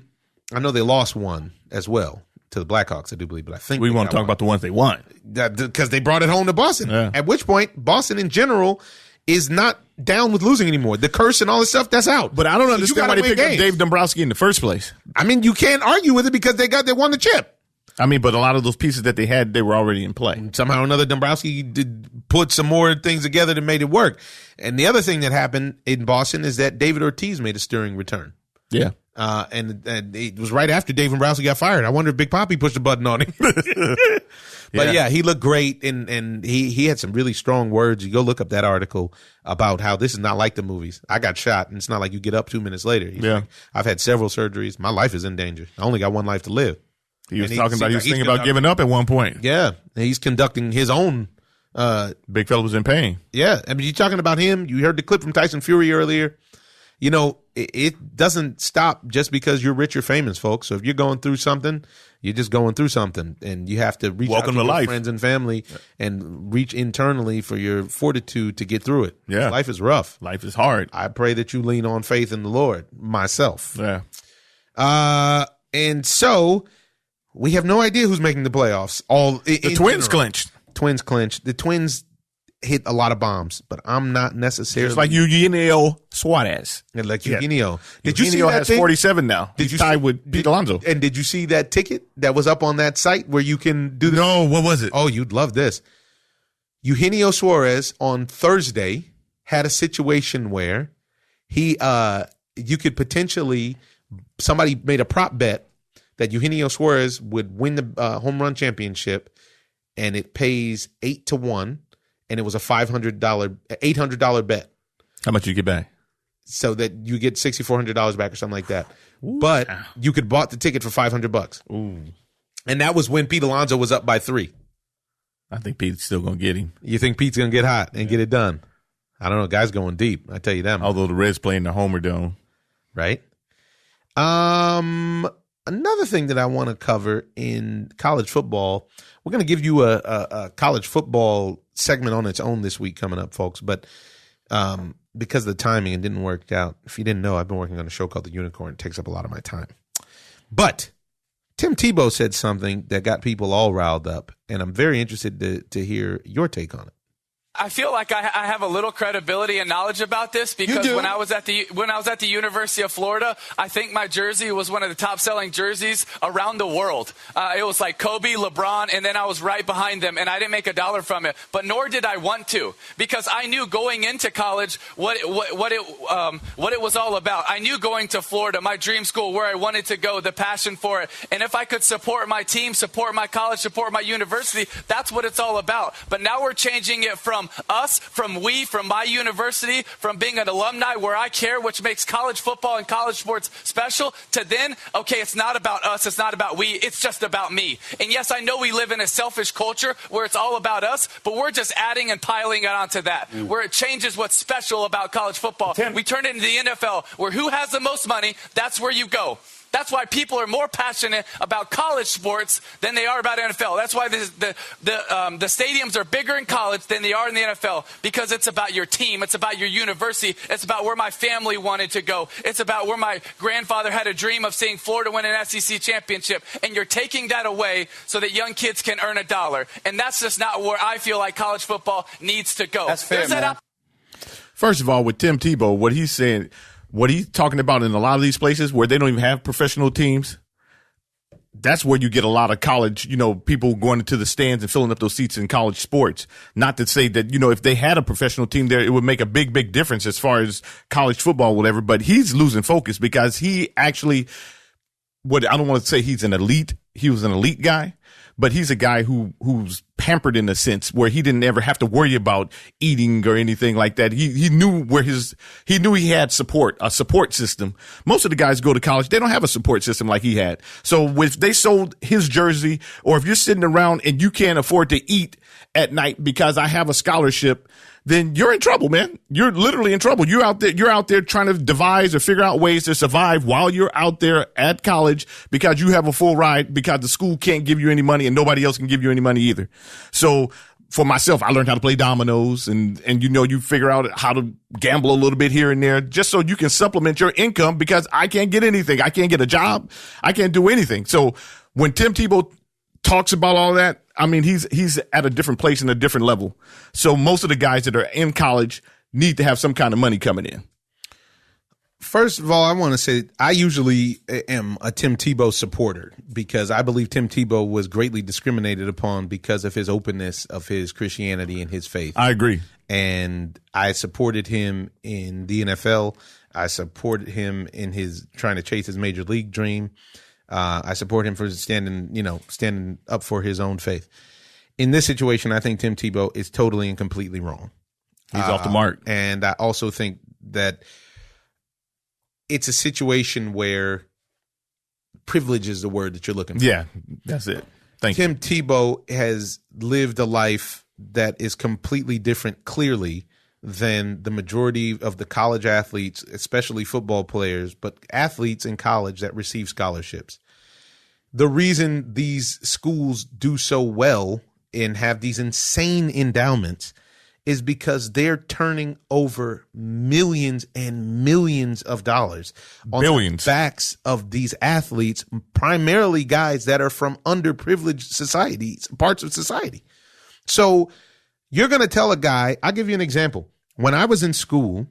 Speaker 1: know they lost one as well to the Blackhawks, I do believe, but I think
Speaker 2: we want to talk about the ones they won.
Speaker 1: Because they brought it home to Boston.
Speaker 2: Yeah.
Speaker 1: At which point, Boston in general is not down with losing anymore. The curse and all this stuff, that's out.
Speaker 2: But I don't understand why they picked up Dave Dombrowski in the first place.
Speaker 1: I mean, you can't argue with it because they won the chip.
Speaker 2: I mean, but a lot of those pieces that they had, they were already in play.
Speaker 1: Somehow or another, Dombrowski did put some more things together that made it work. And the other thing that happened in Boston is that David Ortiz made a stirring return.
Speaker 2: Yeah.
Speaker 1: And it was right after Dave Dombrowski got fired. I wonder if Big Papi pushed a button on him. But yeah, he looked great, and he had some really strong words. You go look up that article about how this is not like the movies. I got shot, and it's not like you get up 2 minutes later. He's like, I've had several surgeries. My life is in danger. I only got one life to live.
Speaker 2: He was thinking about giving up at one point.
Speaker 1: Yeah, he's conducting his own.
Speaker 2: Big fella was in pain.
Speaker 1: Yeah, I mean, you're talking about him. You heard the clip from Tyson Fury earlier. You know, it doesn't stop just because you're rich or famous, folks. So if you're going through something, you're just going through something, and you have to reach out to your friends and family and reach internally for your fortitude to get through it.
Speaker 2: Yeah,
Speaker 1: life is rough.
Speaker 2: Life is hard.
Speaker 1: I pray that you lean on faith in the Lord. Myself.
Speaker 2: Yeah.
Speaker 1: And so we have no idea who's making the playoffs.
Speaker 2: The Twins clinched.
Speaker 1: Twins clinched. The Twins hit a lot of bombs, but I'm not necessarily
Speaker 2: just like Eugenio Suarez.
Speaker 1: And like Eugenio.
Speaker 2: Did you see that has thing? 47 now.
Speaker 1: Did you
Speaker 2: tie with Pete Alonso?
Speaker 1: And did you see that ticket that was up on that site where you can do this?
Speaker 2: No, what was it?
Speaker 1: Oh, you'd love this. Eugenio Suarez on Thursday had a situation where you could potentially, somebody made a prop bet that Eugenio Suarez would win the home run championship, and it pays 8-1. And it was a $800 bet.
Speaker 2: How much you get back?
Speaker 1: So that you get $6,400 back or something like that. Ooh, but you could bought the ticket for $500.
Speaker 2: Ooh.
Speaker 1: And that was when Pete Alonso was up by 3.
Speaker 2: I think Pete's still gonna get him.
Speaker 1: You think Pete's gonna get hot and get it done? I don't know. Guys going deep. I tell you that.
Speaker 2: Although the Reds play in the Homer Dome,
Speaker 1: right? Another thing that I want to cover in college football, we're going to give you a college football segment on its own this week coming up, folks. But because of the timing, it didn't work out. If you didn't know, I've been working on a show called The Unicorn. It takes up a lot of my time. But Tim Tebow said something that got people all riled up, and I'm very interested to hear your take on it.
Speaker 6: I feel like I have a little credibility and knowledge about this because when I was at the University of Florida, I think my jersey was one of the top selling jerseys around the world. It was like Kobe, LeBron, and then I was right behind them, and I didn't make $1 from it. But nor did I want to, because I knew going into college what it was all about. I knew going to Florida, my dream school, where I wanted to go, the passion for it, and if I could support my team, support my college, support my university, that's what it's all about. But now we're changing it from us, from my university, from being an alumni where I care, which makes college football and college sports special, to then, okay, it's not about us, it's not about we, it's just about me. And yes, I know we live in a selfish culture where it's all about us, but we're just adding and piling it onto that, where it changes what's special about college football. We turn it into the NFL, where who has the most money, that's where you go. That's why people are more passionate about college sports than they are about NFL. That's why the stadiums are bigger in college than they are in the NFL, because it's about your team. It's about your university. It's about where my family wanted to go. It's about where my grandfather had a dream of seeing Florida win an SEC championship. And you're taking that away so that young kids can earn $1. And that's just not where I feel like college football needs to go.
Speaker 3: That's fair, man.
Speaker 2: First of all, with Tim Tebow, what he's saying, what he's talking about in a lot of these places where they don't even have professional teams, that's where you get a lot of college, people going into the stands and filling up those seats in college sports. Not to say that, if they had a professional team there, it would make a big, big difference as far as college football, whatever. But he's losing focus because he actually, I don't want to say he's an elite he was an elite guy, but he's a guy who's pampered in a sense where he didn't ever have to worry about eating or anything like that. He knew he had a support system. Most of the guys go to college, they don't have a support system like he had. So if they sold his jersey, or if you're sitting around and you can't afford to eat at night because I have a scholarship, then you're in trouble, man. You're literally in trouble. You're out there trying to devise or figure out ways to survive while you're out there at college because you have a full ride because the school can't give you any money and nobody else can give you any money either. So for myself, I learned how to play dominoes and you figure out how to gamble a little bit here and there just so you can supplement your income because I can't get anything. I can't get a job. I can't do anything. So when Tim Tebow talks about all that, I mean, he's at a different place and a different level. So most of the guys that are in college need to have some kind of money coming in.
Speaker 1: First of all, I want to say I usually am a Tim Tebow supporter because I believe Tim Tebow was greatly discriminated upon because of his openness of his Christianity and his faith.
Speaker 2: I agree.
Speaker 1: And I supported him in the NFL. I supported him in his trying to chase his major league dream. I support him for standing up for his own faith. In this situation, I think Tim Tebow is totally and completely wrong.
Speaker 2: He's off the mark.
Speaker 1: And I also think that it's a situation where privilege is the word that you're looking for.
Speaker 2: Yeah, that's it. Thank you.
Speaker 1: Tim Tebow has lived a life that is completely different, clearly, than the majority of the college athletes, especially football players, but athletes in college that receive scholarships. The reason these schools do so well and have these insane endowments is because they're turning over millions and millions of dollars on the backs of these athletes, primarily guys that are from underprivileged societies, parts of society. So you're going to tell a guy, I'll give you an example. When I was in school,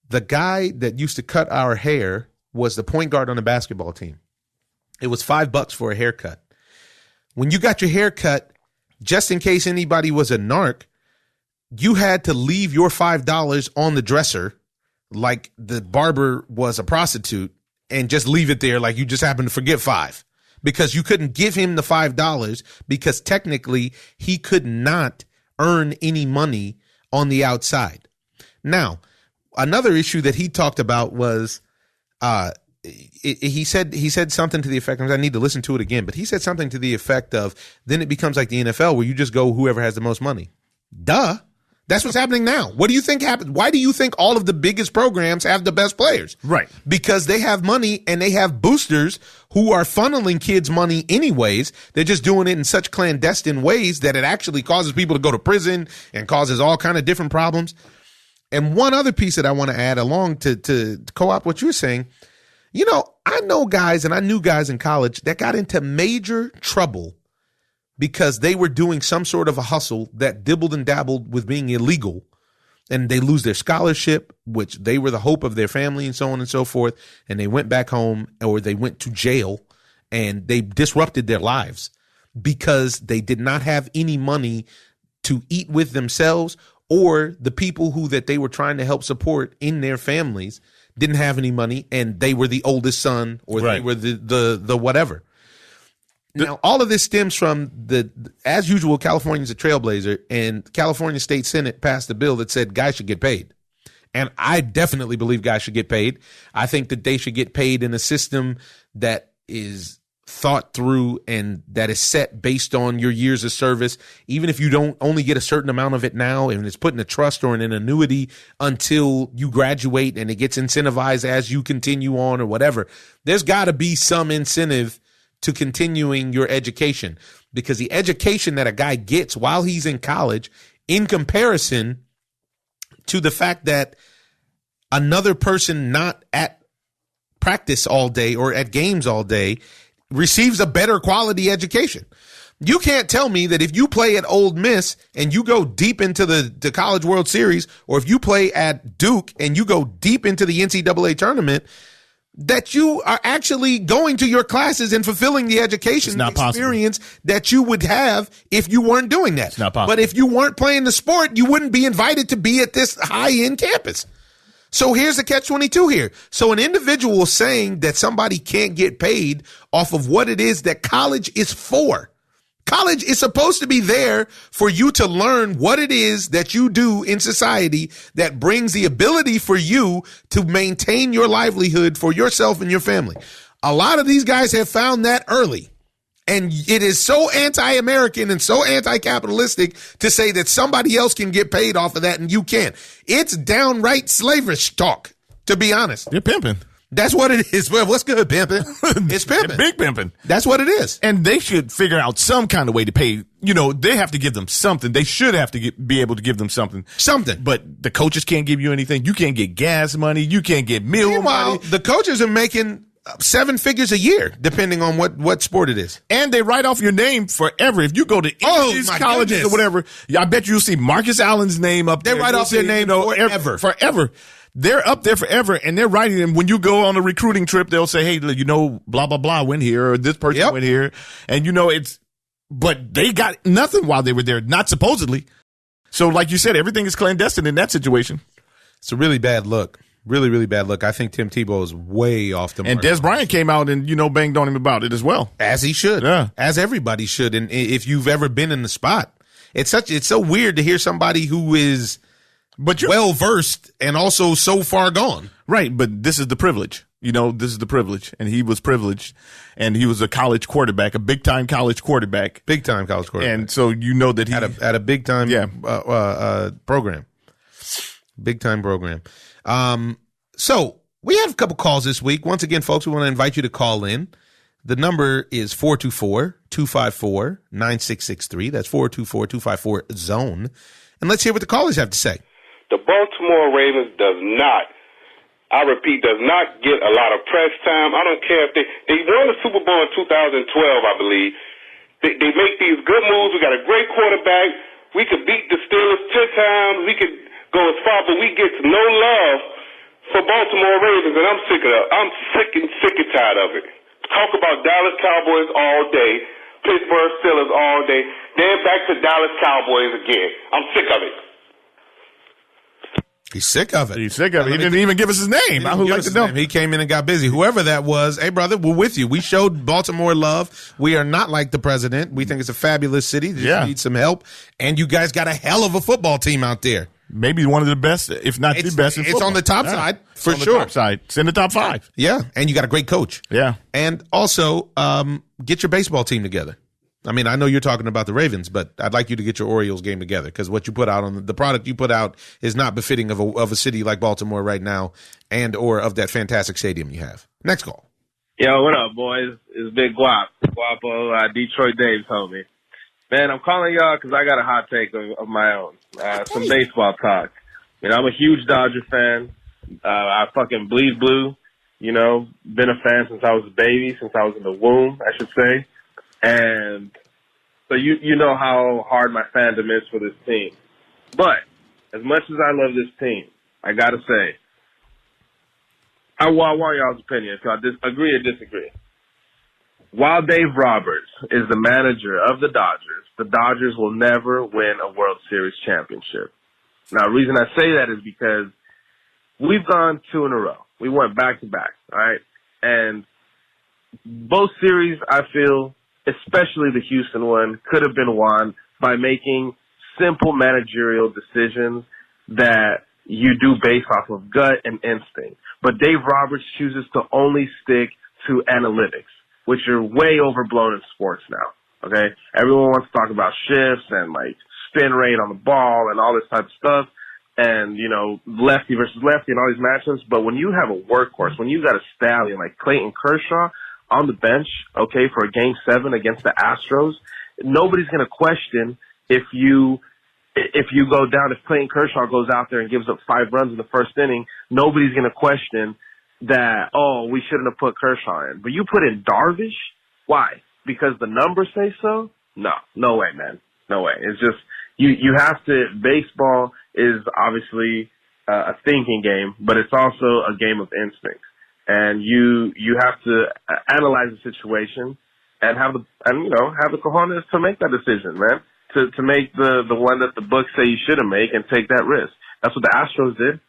Speaker 1: the guy that used to cut our hair was the point guard on the basketball team. It was $5 for a haircut. When you got your hair cut, just in case anybody was a narc, you had to leave your $5 on the dresser like the barber was a prostitute and just leave it there like you just happened to forget $5 because you couldn't give him the $5 because technically he could not earn any money on the outside. Now, another issue that he talked about was he said something to the effect, I need to listen to it again, but he said something to the effect of, then it becomes like the NFL where you just go whoever has the most money. Duh. That's what's happening now. What do you think happened? Why do you think all of the biggest programs have the best players?
Speaker 2: Right.
Speaker 1: Because they have money and they have boosters who are funneling kids money anyways. They're just doing it in such clandestine ways that it actually causes people to go to prison and causes all kind of different problems. And one other piece that I want to add along to co-op what you're saying, I know guys and I knew guys in college that got into major trouble because they were doing some sort of a hustle that dibbled and dabbled with being illegal, and they lose their scholarship, which they were the hope of their family and so on and so forth, and they went back home or they went to jail and they disrupted their lives because they did not have any money to eat with themselves, or the people that they were trying to help support in their families didn't have any money and they were the oldest son or They were the whatever. Now, all of this stems from as usual, California's a trailblazer, and California State Senate passed a bill that said guys should get paid. And I definitely believe guys should get paid. I think that they should get paid in a system that is thought through and that is set based on your years of service. Even if you don't only get a certain amount of it now, and it's put in a trust or in an annuity until you graduate and it gets incentivized as you continue on or whatever, there's got to be some incentive to continuing your education, because the education that a guy gets while he's in college, in comparison to the fact that another person not at practice all day or at games all day receives a better quality education. You can't tell me that if you play at Ole Miss and you go deep into the College World Series, or if you play at Duke and you go deep into the NCAA tournament, that you are actually going to your classes and fulfilling the education experience that you would have if you weren't doing that.
Speaker 2: It's not possible.
Speaker 1: But if you weren't playing the sport, you wouldn't be invited to be at this high-end campus. So here's the catch-22 here. So an individual saying that somebody can't get paid off of what it is that college is for. College is supposed to be there for you to learn what it is that you do in society that brings the ability for you to maintain your livelihood for yourself and your family. A lot of these guys have found that early. And it is so anti-American and so anti-capitalistic to say that somebody else can get paid off of that and you can't. It's downright slavish talk, to be honest.
Speaker 2: You're pimping.
Speaker 1: That's what it is. Well, what's good, pimping? It's pimping.
Speaker 2: Big pimping.
Speaker 1: That's what it is.
Speaker 2: And they should figure out some kind of way to pay. They have to give them something. They should have to be able to give them something.
Speaker 1: Something.
Speaker 2: But the coaches can't give you anything. You can't get gas money. You can't get meal money.
Speaker 1: The coaches are making 7 figures a year, depending on what sport it is.
Speaker 2: And they write off your name forever. If you go to any of these colleges or whatever, I bet you'll see Marcus Allen's name up there.
Speaker 1: They write off their name forever.
Speaker 2: Forever. They're up there forever, and they're writing them. When you go on a recruiting trip, they'll say, hey, blah, blah, blah went here, or this person went here. And, but they got nothing while they were there, not supposedly. So, like you said, everything is clandestine in that situation.
Speaker 1: It's a really bad look. Really, really bad look. I think Tim Tebow is way off the mark.
Speaker 2: And Des Bryant came out and, banged on him about it as well.
Speaker 1: As he should.
Speaker 2: Yeah.
Speaker 1: As everybody should. And if you've ever been in the spot, it's so weird to hear somebody who is well-versed and also so far gone.
Speaker 2: Right, but this is the privilege. This is the privilege. And he was privileged. And he was a college quarterback, a big-time college quarterback.
Speaker 1: Big-time college quarterback.
Speaker 2: And so that he...
Speaker 1: At a big-time program. Big-time program. So we have a couple calls this week. Once again, folks, we want to invite you to call in. The number is 424-254-9663. That's 424-254-ZONE. And let's hear what the callers have to say.
Speaker 7: The Baltimore Ravens does not get a lot of press time. I don't care if they won the Super Bowl in 2012, I believe. They make these good moves. We got a great quarterback. We could beat the Steelers 10 times. We could go as far, but we get no love for Baltimore Ravens, and I'm sick and tired of it. Talk about Dallas Cowboys all day, Pittsburgh Steelers all day, then back to Dallas Cowboys again. I'm sick of it.
Speaker 1: He's sick of it.
Speaker 2: He didn't even give us his name. I would like to know.
Speaker 1: He came in and got busy. Whoever that was, hey, brother, we're with you. We showed Baltimore love. We are not like the president. We think it's a fabulous city. Just need some help. And you guys got a hell of a football team out there.
Speaker 2: Maybe one of the best, if not the best in football.
Speaker 1: It's on the top side, for sure.
Speaker 2: On the top side. It's in the top 5.
Speaker 1: Yeah, and you got a great coach.
Speaker 2: Yeah.
Speaker 1: And also, get your baseball team together. I mean, I know you're talking about the Ravens, but I'd like you to get your Orioles game together because what you put out on the product you put out is not befitting of a city like Baltimore right now and or of that fantastic stadium you have. Next call.
Speaker 8: Yo, what up, boys? It's Big Guapo, Detroit Dave told me. Man, I'm calling y'all because I got a hot take of my own. Some baseball talk. I'm a huge Dodger fan. I fucking bleed blue. Been a fan since I was a baby, since I was in the womb, I should say. And so you know how hard my fandom is for this team. But as much as I love this team, I got to say, I want y'all's opinion. If y'all agree or disagree. While Dave Roberts is the manager of the Dodgers will never win a World Series championship. Now, the reason I say that is because we've gone 2 in a row. We went back-to-back, all right? And both series, I feel, especially the Houston one, could have been won by making simple managerial decisions that you do based off of gut and instinct. But Dave Roberts chooses to only stick to analytics, which are way overblown in sports now. Okay? Everyone wants to talk about shifts and spin rate on the ball and all this type of stuff and, lefty versus lefty and all these matchups. But when you have a workhorse, when you got a stallion like Clayton Kershaw on the bench, okay, for a game 7 against the Astros, nobody's going to question if you go down, if Clayton Kershaw goes out there and gives up 5 runs in the first inning, nobody's going to question that, we shouldn't have put Kershaw in. But you put in Darvish? Why? Because the numbers say so? No way, man. No way. It's just, you have to, baseball is obviously a thinking game, but it's also a game of instinct. And you have to analyze the situation and have the cojones to make that decision, man. To make the one that the books say you shouldn't make and take that risk. That's what the Astros did.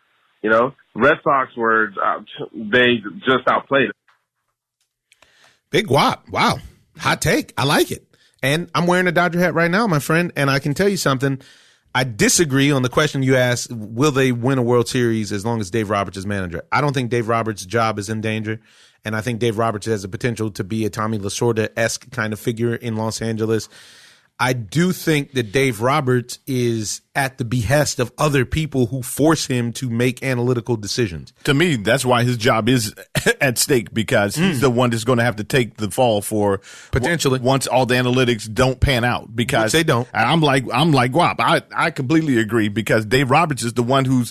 Speaker 8: You know, Red Sox they just outplayed it.
Speaker 1: Big guap. Wow. Hot take. I like it. And I'm wearing a Dodger hat right now, my friend. And I can tell you something. I disagree on the question you asked, will they win a World Series as long as Dave Roberts is manager? I don't think Dave Roberts' job is in danger. And I think Dave Roberts has the potential to be a Tommy Lasorda-esque kind of figure in Los Angeles. I do think that Dave Roberts is at the behest of other people who force him to make analytical decisions.
Speaker 2: To me, that's why his job is at stake, because he's the one that's going to have to take the fall for
Speaker 1: potentially
Speaker 2: once all the analytics don't pan out. Because
Speaker 1: which they don't.
Speaker 2: I'm like Guap. I completely agree, because Dave Roberts is the one who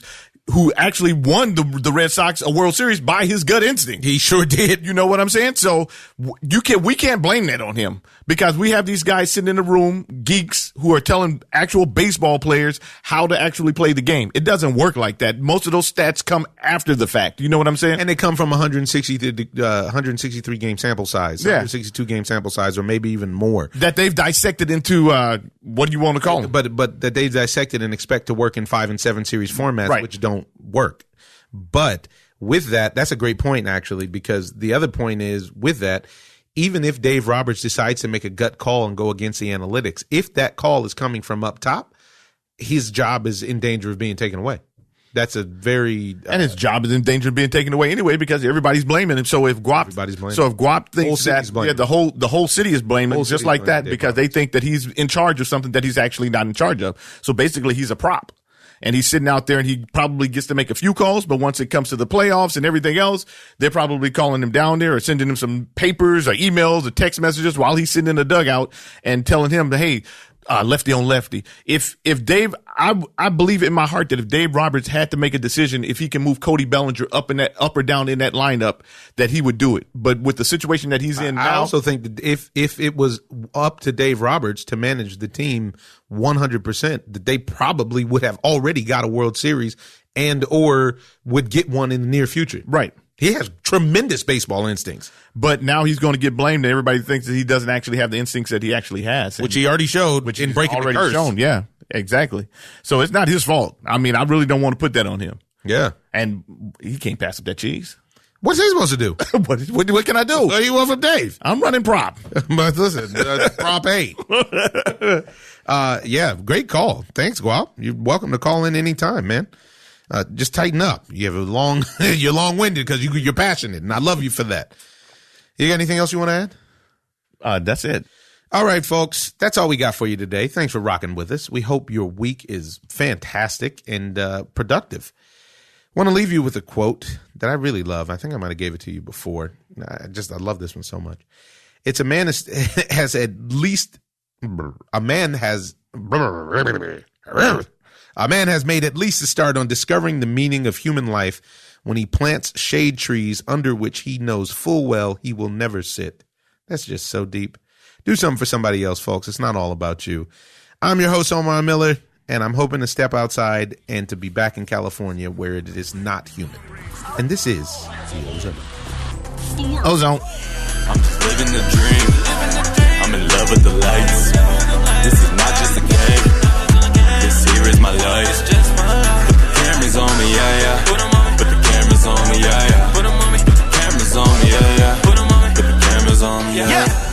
Speaker 2: actually won the Red Sox a World Series by his gut instinct.
Speaker 1: He sure did.
Speaker 2: You know what I'm saying? So we can't blame that on him, because we have these guys sitting in the room, geeks, who are telling actual baseball players how to actually play the game. It doesn't work like that. Most of those stats come after the fact. You know what I'm saying?
Speaker 1: And they come from 163 game sample size, 162 game sample size, or maybe even more.
Speaker 2: That they've dissected into, what do you want to call them?
Speaker 1: But that they've dissected and expect to work in 5 and 7 series formats, right, which don't work. But with that, that's a great point, actually, because the other point is, with that, even if Dave Roberts decides to make a gut call and go against the analytics, if that call is coming from up top, his job is in danger of being taken away. That's a very
Speaker 2: and his job is in danger of being taken away anyway, because everybody's blaming him. So if Guap thinks that the whole city is blaming, just like that, because they think that he's in charge of something that he's actually not in charge of. So basically, he's a prop. And he's sitting out there, and he probably gets to make a few calls, but once it comes to the playoffs and everything else, they're probably calling him down there or sending him some papers or emails or text messages while he's sitting in the dugout and telling him, hey, lefty on lefty. If Dave, I believe in my heart that if Dave Roberts had to make a decision, if he can move Cody Bellinger up or down in that lineup, that he would do it. But with the situation that he's in now,
Speaker 1: I also think that if it was up to Dave Roberts to manage the team 100%, that they probably would have already got a World Series and or would get one in the near future.
Speaker 2: Right.
Speaker 1: He has tremendous baseball instincts.
Speaker 2: But now he's going to get blamed, and everybody thinks that he doesn't actually have the instincts that he actually has.
Speaker 1: Which he already showed in breaking the curse.
Speaker 2: Shown, yeah, exactly. So it's not his fault. I mean, I really don't want to put that on him.
Speaker 1: Yeah.
Speaker 2: And he can't pass up that cheese.
Speaker 1: What's he supposed to do?
Speaker 2: What can I do?
Speaker 1: What do you want from Dave?
Speaker 2: I'm running prop.
Speaker 1: But listen, prop 8. Yeah, great call. Thanks, Guap. You're welcome to call in anytime, man. Just tighten up. You have you're long-winded because you're passionate, and I love you for that. You got anything else you want to
Speaker 2: add? That's it.
Speaker 1: All right, folks. That's all we got for you today. Thanks for rocking with us. We hope your week is fantastic and productive. I want to leave you with a quote that I really love. I think I might have gave it to you before. I love this one so much. It's a man has at least a man has made at least a start on discovering the meaning of human life when he plants shade trees under which he knows full well he will never sit. That's just so deep. Do something for somebody else, folks. It's not all about you. I'm your host, Omar Miller, and I'm hoping to step outside and to be back in California where it is not humid. And this is the Ozone.
Speaker 2: Ozone.
Speaker 9: I'm just living the dream. I'm in love with the lights. This is not just a game. This here is my life. Put the cameras on me, yeah, yeah. Put the cameras on me, yeah, yeah. Put the cameras on me, yeah, yeah. Put the cameras on me, yeah.